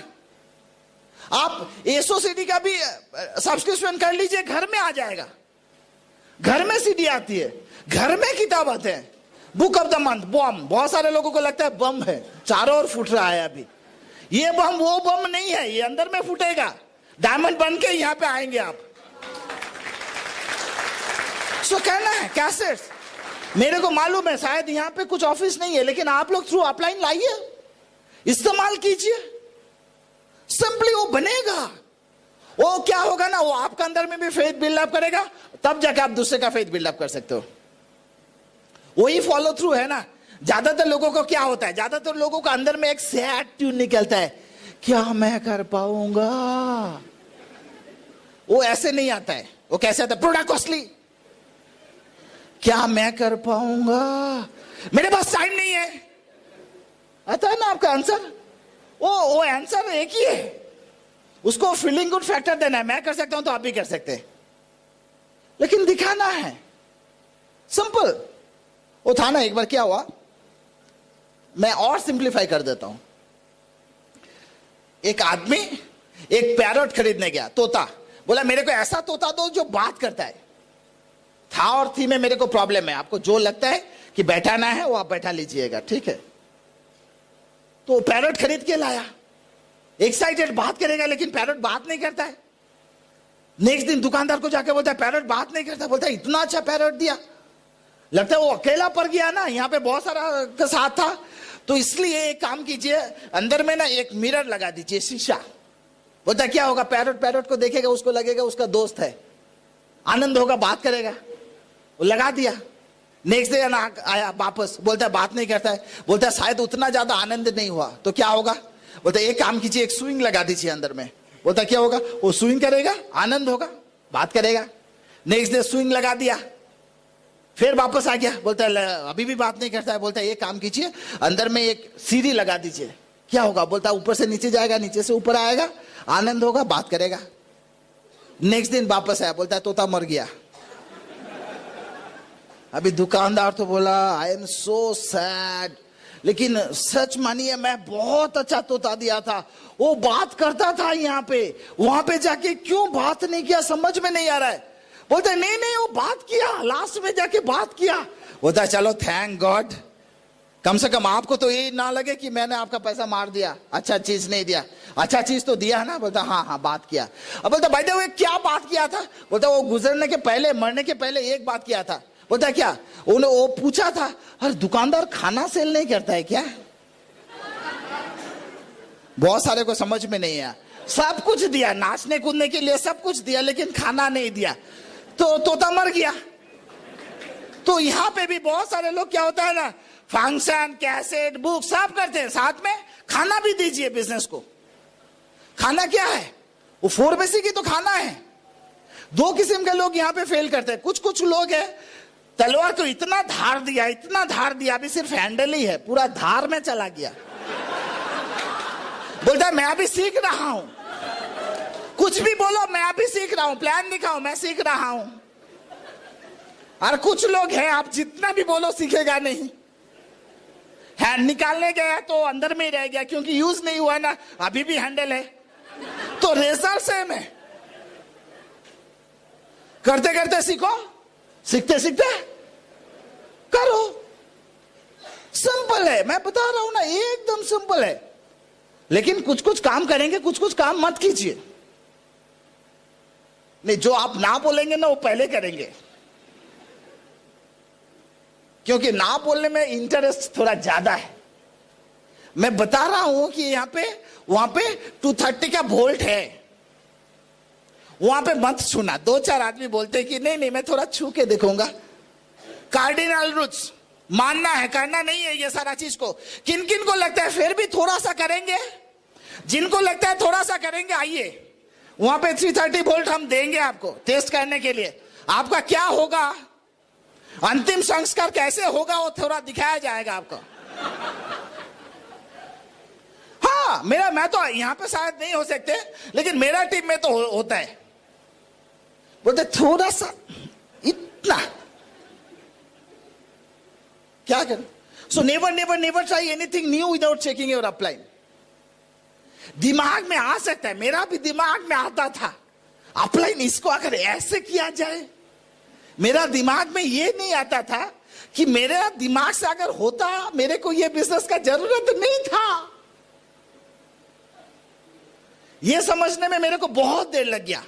आप एसओसीडी का भी सब्सक्रिप्शन कर लीजिए, घर में आ जाएगा। घर में सीडी आती है, घर में किताब आते हैं। बुक ऑफ द मंथ, बम। बहुत सारे लोगों को लगता है बम है, चारों ओर फूट रहा है अभी। ये बम वो बम नहीं है, ये अंदर में फूटेगा, डायमंड बन के यहां पे आएंगे आप। सो कहना है कैसेट्स, मेरे को मालूम है शायद यहां पे कुछ ऑफिस नहीं है, लेकिन आप लोग थ्रू अपलाइन लाइए, इस्तेमाल कीजिए। सिंपली वो बनेगा। वो क्या होगा ना, वो आपका अंदर में भी फेथ बिल्डअप करेगा, तब जाके आप दूसरे का फेथ बिल्डअप कर सकते हो। वही फॉलो थ्रू है ना। ज्यादातर लोगों को क्या होता है, ज्यादातर लोगों का अंदर में एक सैड ट्यून निकलता है, क्या मैं कर पाऊंगा। वो ऐसे नहीं आता है। वो कैसे आता है? प्रोडक्ट कॉस्टली, क्या मैं कर पाऊंगा, मेरे पास टाइम नहीं है। आता है ना आपका आंसर? वो आंसर एक ही है, उसको फीलिंग गुड फैक्टर देना है। मैं कर सकता हूं तो आप भी कर सकते हैं, लेकिन दिखाना है सिंपल। वो था ना, एक बार क्या हुआ, मैं और सिंपलीफाई कर देता हूं। एक आदमी एक पैरट खरीदने गया, तोता। बोला मेरे को ऐसा तोता दो जो बात करता है। था और थी में मेरे को प्रॉब्लम है, आपको जो लगता है कि बैठाना है वो आप बैठा लीजिएगा, ठीक है। तो पैरट खरीद के लाया, एक्साइटेड, बात करेगा, लेकिन पैरट बात नहीं करता है। नेक्स्ट दिन दुकानदार को जाके बोलता है पैरट बात नहीं करता। बोलता है इतना अच्छा पैरट दिया, लगता है वो अकेला पड़ गया ना, यहाँ पे बहुत सारा का साथ था, तो इसलिए एक काम कीजिए, अंदर में ना एक मिरर लगा दीजिए, शीशा। बोलता है क्या होगा, पैरट को देखेगा, उसको लगेगा उसका दोस्त है, आनंद होगा, बात करेगा। वो लगा दिया। नेक्स्ट डे आया वापस, बोलता है बात नहीं करता है। बोलता है शायद उतना ज्यादा आनंद नहीं हुआ, तो क्या होगा? बोलता है एक काम कीजिए, एक स्विंग लगा दीजिए अंदर में। बोलता है क्या होगा? वो स्विंग करेगा, आनंद होगा, बात करेगा। नेक्स्ट डे स्विंग लगा दिया, फिर वापस आ गया। बोलता है अभी भी बात नहीं करता है। बोलता है एक काम कीजिए, अंदर में एक सीढ़ी लगा दीजिए, क्या होगा? बोलता है ऊपर से नीचे जाएगा, नीचे से ऊपर आएगा, आनंद होगा, बात करेगा। नेक्स्ट दिन वापस आया, बोलता है तोता मर गया। अभी दुकानदार तो बोला आई एम सो सैड, लेकिन सच मानिए मैं बहुत अच्छा तोता दिया था, वो बात करता था यहाँ पे, वहां पे जाके क्यों बात नहीं किया समझ में नहीं आ रहा है। बोलता है नहीं वो बात किया, लास्ट में जाके बात किया। बोलता है चलो थैंक गॉड, कम से कम आपको तो ये ना लगे कि मैंने आपका पैसा मार दिया, अच्छा चीज नहीं दिया, अच्छा चीज तो दिया ना। बोलता हाँ बात किया। अब बोलता भाई वो क्या बात किया था? बोलता वो गुजरने के पहले, मरने के पहले एक बात किया था। बोलता क्या? उन्हें वो पूछा था, अरे दुकानदार खाना सेल नहीं करता है क्या? बहुत सारे को समझ में नहीं आया। सब कुछ दिया, नाचने कूदने के लिए सब कुछ दिया, लेकिन खाना नहीं दिया, तो तोता मर गया। तो यहाँ पे भी बहुत सारे लोग क्या होता है ना, फंक्शन, कैसेट, बुक सब करते हैं, साथ में खाना भी दीजिए बिजनेस को। खाना क्या है? वो 4 पैसे की तो खाना है। 2 किस्म के लोग यहाँ पे फेल करते हैं। कुछ लोग है, तलवार तो इतना धार दिया, अभी सिर्फ हैंडल ही है, पूरा धार में चला गया। बोलता है मैं अभी सीख रहा हूं, कुछ भी बोलो मैं अभी सीख रहा हूं, प्लान दिखाओ मैं सीख रहा हूं। और कुछ लोग हैं, आप जितना भी बोलो सीखेगा नहीं। हैंड निकालने गया तो अंदर में ही रह गया, क्योंकि यूज नहीं हुआ ना, अभी भी हैंडल है, तो रिजल्ट सेम है। करते करते सीखो, सीखते सीखते करो। सिंपल है, मैं बता रहा हूं ना, एकदम सिंपल है। लेकिन कुछ काम करेंगे, कुछ काम मत कीजिए। नहीं, जो आप ना बोलेंगे ना वो पहले करेंगे, क्योंकि ना बोलने में इंटरेस्ट थोड़ा ज्यादा है। मैं बता रहा हूं कि वहां पे 230 का वोल्ट है, वहां पे मत छूना। 2-4 आदमी बोलते कि नहीं मैं थोड़ा छू के देखूंगा। कार्डिनल रूल्स मानना है, करना नहीं है ये सारा चीज को। किन किन को लगता है फिर भी थोड़ा सा करेंगे? जिनको लगता है थोड़ा सा करेंगे, आइए वहां पे 330 वोल्ट हम देंगे आपको टेस्ट करने के लिए। आपका क्या होगा, अंतिम संस्कार कैसे होगा, वो थोड़ा दिखाया जाएगा आपको। हाँ, मैं तो यहाँ पे शायद नहीं हो सकते, लेकिन मेरा टीम में तो होता है। बोलते थोड़ा सा, इतना क्या करें? So never try anything new without checking your upline. दिमाग में आ सकता है, मेरा भी दिमाग में आता था, अपलाइन इसको अगर ऐसे किया जाए। मेरा दिमाग में ये नहीं आता था कि मेरे दिमाग से अगर होता, मेरे को ये बिजनेस का जरूरत नहीं था। ये समझने में मेरे को बहुत देर लग गया।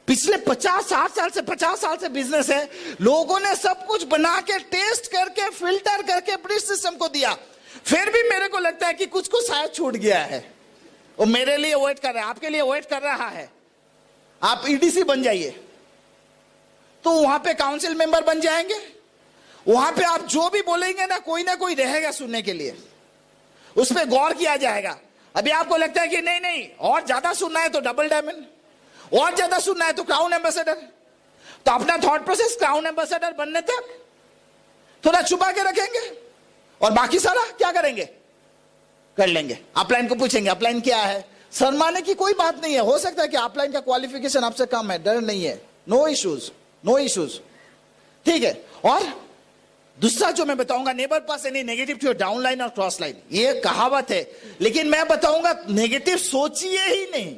पिछले 50-60 साल से 50 साल से बिजनेस है, लोगों ने सब कुछ बना के, टेस्ट करके, फिल्टर करके ब्रिज सिस्टम को दिया, फिर भी मेरे को लगता है कि कुछ शायद छूट गया है। वो मेरे लिए वेट कर रहा है, आपके लिए वेट कर रहा है। आप ईडीसी बन जाइए, तो वहां पे काउंसिल मेंबर बन जाएंगे। वहां पे आप जो भी बोलेंगे ना कोई रहेगा सुनने के लिए, उस पर गौर किया जाएगा। अभी आपको लगता है कि नहीं और ज्यादा सुनना है तो डबल डायमंड, और ज्यादा सुनना है तो क्राउन एम्बेसडर, तो अपना थॉट प्रोसेस क्राउन एम्बेसडर बनने तक थोड़ा छुपा के रखेंगे और बाकी सारा क्या करेंगे, कर लेंगे। अपलाइन को पूछेंगे अपलाइन क्या है, शर्माने की कोई बात नहीं है। हो सकता है कि अपलाइन का क्वालिफिकेशन आपसे कम है, डर नहीं है, नो इश्यूज, नो इश्यूज, ठीक है। और दूसरा जो मैं बताऊंगा, never pass any negative to your down line और क्रॉस लाइन, ये कहावत है, लेकिन मैं बताऊंगा नेगेटिव सोचिए ही नहीं,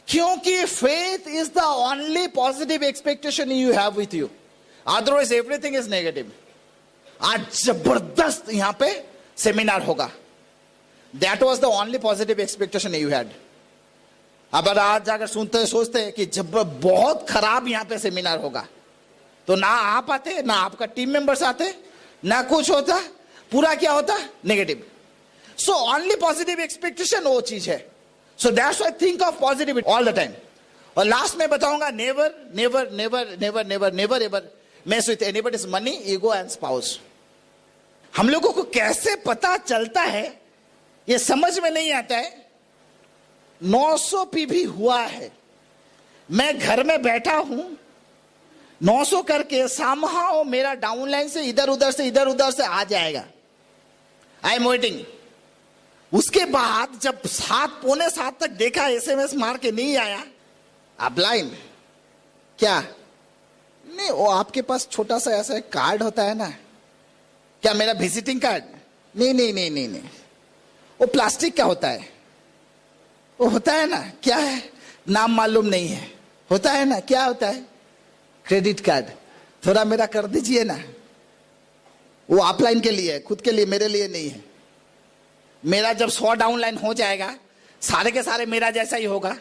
क्योंकि faith is the only positive expectation u have with you, otherwise everything is negative. आज जबरदस्त यहां पे सेमिनार होगा, that was the only positive expectation u had. अब आज जाकर सुनते सोचते हैं कि जब बहुत खराब यहां पे सेमिनार होगा, तो ना आप आते, ना आपका टीम मेंबर्स आते, ना कुछ होता, पूरा क्या होता, negative. So only positive expectation वो चीज है। सो that's why think of positive all the time. और लास्ट में बताऊंगा, never never never never never never ever mess with anybody's money, ego and spouse. हम लोगों को कैसे पता चलता है ये समझ में नहीं आता है। 900 पी भी हुआ है, मैं घर में बैठा हूं, 900 करके सामहाउ मेरा डाउनलाइन से इधर उधर से आ जाएगा, आई एम वेटिंग। उसके बाद जब 7 पौने 7 तक देखा, SMS मार के नहीं आया, अपलाइन क्या नहीं, वो आपके पास छोटा सा ऐसा कार्ड होता है ना, क्या मेरा विजिटिंग कार्ड, नहीं नहीं नहीं नहीं नहीं, वो प्लास्टिक का होता है, वो होता है ना, क्या है नाम मालूम नहीं है, होता है ना, क्या होता है, क्रेडिट कार्ड, थोड़ा मेरा कर दीजिए ना। वो अपलाइन के लिए है, खुद के लिए, मेरे लिए नहीं है। मेरा जब 100 डाउनलाइन हो जाएगा, सारे के सारे मेरा जैसा ही होगा,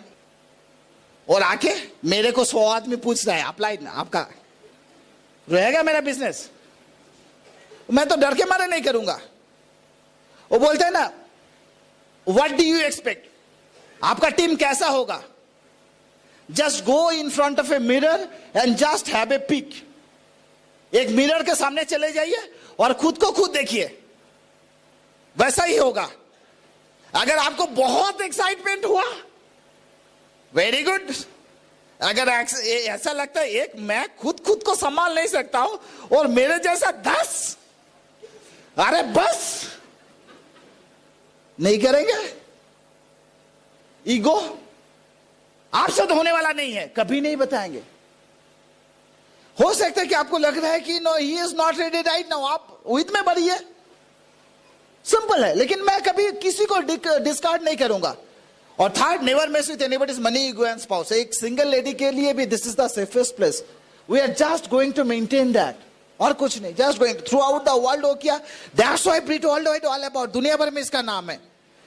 और आके मेरे को 100 आदमी पूछ रहा है अपलाइन आपका रहेगा मेरा बिजनेस, मैं तो डर के मारे नहीं करूंगा। वो बोलते हैं ना, व्हाट डू यू एक्सपेक्ट, आपका टीम कैसा होगा, just go in front of a mirror and just have a pic. एक मिरर के सामने चले जाइए और खुद को खुद देखिए, वैसा ही होगा। अगर आपको बहुत एक्साइटमेंट हुआ, वेरी गुड। अगर ऐसा लगता है एक मैं खुद को संभाल नहीं सकता हूं और मेरे जैसा 10, अरे बस नहीं करेंगे। ईगो आपसे तो होने वाला नहीं है, कभी नहीं बताएंगे। हो सकता है कि आपको लग रहा है कि no he is not ready right now, आप विद में बढ़िए, सिंपल है, लेकिन मैं कभी किसी को डिस्कार्ड नहीं करूंगा। और third, never mess with anybody's money, ego and spouse. एक सिंगल लेडी के लिए भी this is the safest place, we are just going to maintain that, और कुछ नहीं, just going throughout the world. हो किया, that's why preet worldwide all about, दुनिया भर में इसका नाम है,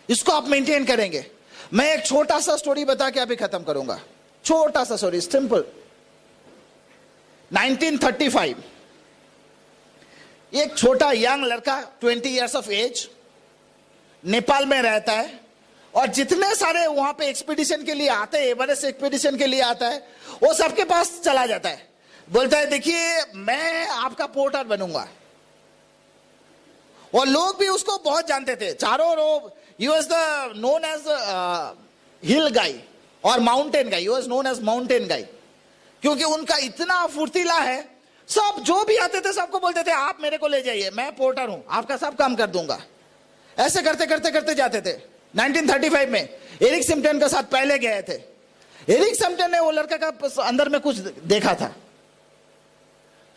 इसको आप मेंटेन करेंगे। मैं एक छोटा सा स्टोरी बता के अभी खत्म करूंगा, छोटा सा स्टोरी, सिंपल। 1935 एक छोटा यंग लड़का 20 इयर्स ऑफ एज नेपाल में रहता है, और जितने सारे वहां पे एक्सपीडिशन के लिए आते हैं, एवरेस्ट एक्सपीडिशन के लिए आता है, वो सबके पास चला जाता है, बोलता है देखिए मैं आपका पोर्टर बनूंगा। और लोग भी उसको बहुत जानते थे, चारों लोग। He was known as hill guy और mountain guy. He was known as mountain guy, क्योंकि उनका इतना फुर्तीला है, सब जो भी आते थे सबको बोलते थे आप मेरे को ले जाइए, मैं पोर्टर हूं, आपका सब काम कर दूंगा। ऐसे करते करते करते जाते थे। 1935 में एरिक सिम्पटन के साथ पहले गए थे। एरिक सिम्पटन ने वो लड़का का अंदर में कुछ देखा था,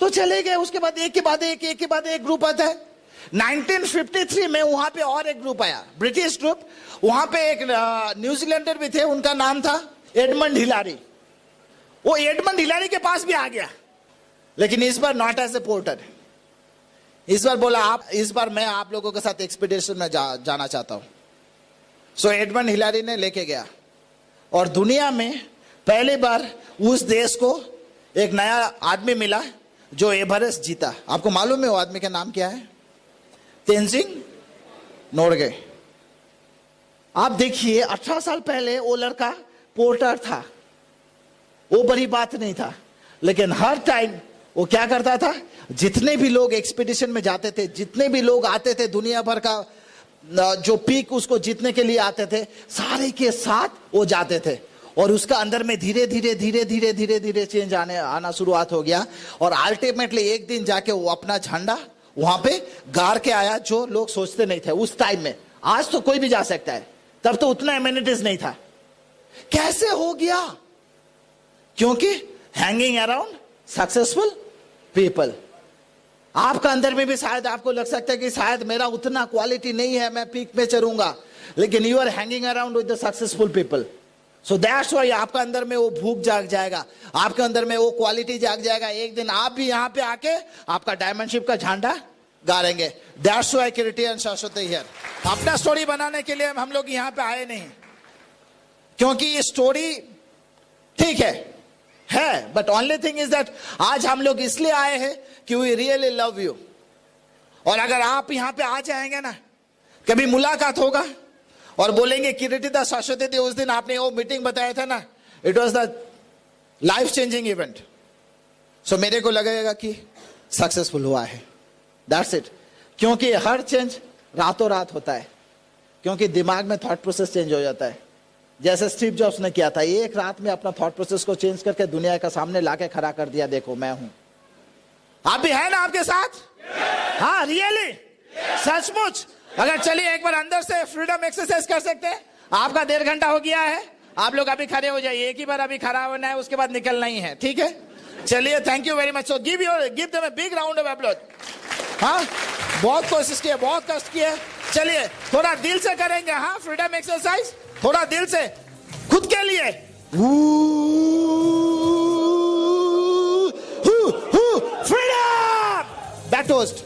तो चले गए। उसके बाद एक के बाद एक ग्रुप आता है। 1953 में वहां पे और एक ग्रुप आया, ब्रिटिश ग्रुप। वहां पे एक न्यूजीलैंडर भी थे, उनका नाम था एडमंड हिलारी। वो एडमंड हिलारी के पास भी आ गया, लेकिन इस बार नॉट एज ए पोर्टर। इस बार बोला आप, इस बार मैं आप लोगों के साथ एक्सपीडिशन में जाना चाहता हूं। सो एडमंड हिलारी ने लेके गया, और दुनिया में पहली बार उस देश को एक नया आदमी मिला जो एवरेस्ट जीता। आपको मालूम है वो आदमी का नाम क्या है? तेंजिंग नोर्गे। आप देखिए 18 साल पहले वो लड़का पोर्टर था, वो बड़ी बात नहीं था, लेकिन हर टाइम वो क्या करता था, जितने भी लोग एक्सपीडिशन में जाते थे, जितने भी लोग आते थे दुनिया भर का जो पीक उसको जीतने के लिए आते थे, सारे के साथ वो जाते थे। और उसका अंदर में धीरे धीरे धीरे धीरे धीरे धीरे चेंज आना शुरुआत हो गया, और अल्टीमेटली एक दिन जाके वो अपना झंडा वहां पे गाड़ के आया जो लोग सोचते नहीं थे उस टाइम में। आज तो कोई भी जा सकता है, तब तो उतना एमिनिटीज नहीं था। कैसे हो गया? क्योंकि हैंगिंग अराउंड सक्सेसफुल पीपल। आपका अंदर में भी शायद आपको लग सकता है कि शायद मेरा उतना क्वालिटी नहीं है, मैं पीक में चढ़ूंगा, लेकिन you are hanging around with the successful people. So that's why आपका अंदर में वो भूख जाग जाएगा, आपके अंदर में वो क्वालिटी जाग जाएगा। एक दिन आप भी यहां पे आके आपका डायमंडशिप का झंडा गाड़ेंगे। दैट्स व्हाई किरीटी एंड शाश्वती हियर। अपना स्टोरी बनाने के लिए हम लोग यहां पे आए नहीं, क्योंकि ये स्टोरी ठीक है, but only thing is that आज हम लोग इसलिए आए हैं कि वी रियली लव यू। और अगर आप यहां पे आ जाएंगे ना, कभी मुलाकात होगा और बोलेंगे किरीटी दा शाश्वती दी, उस दिन आपने वो मीटिंग बताया था ना, it was the life changing event. So मेरे को लगेगा कि सक्सेसफुल हुआ है। That's it. क्योंकि हर चेंज रातों रात होता है, क्योंकि दिमाग में थॉट प्रोसेस चेंज हो जाता है। जैसे स्टीव जॉब्स ने किया था, एक रात में अपना थॉट प्रोसेस को चेंज करके दुनिया का सामने लाके खड़ा कर दिया, देखो मैं हूं। आप भी है ना आपके साथ? हाँ, रियली, सचमुच। अगर चलिए एक बार अंदर से फ्रीडम एक्सरसाइज कर सकते हैं। आपका 1.5 घंटा हो गया है, आप लोग अभी खड़े हो जाइए। एक ही बार अभी खड़ा होना है, उसके बाद निकलना ही है, ठीक है? चलिए, thank you very much. So give them a big round of applause. हाँ, बहुत कोशिश की है, बहुत कष्ट किया है। चलिए थोड़ा दिल से करेंगे। हाँ, फ्रीडम एक्सरसाइज थोड़ा दिल से, खुद के लिए। फ्रीडम। Back toast.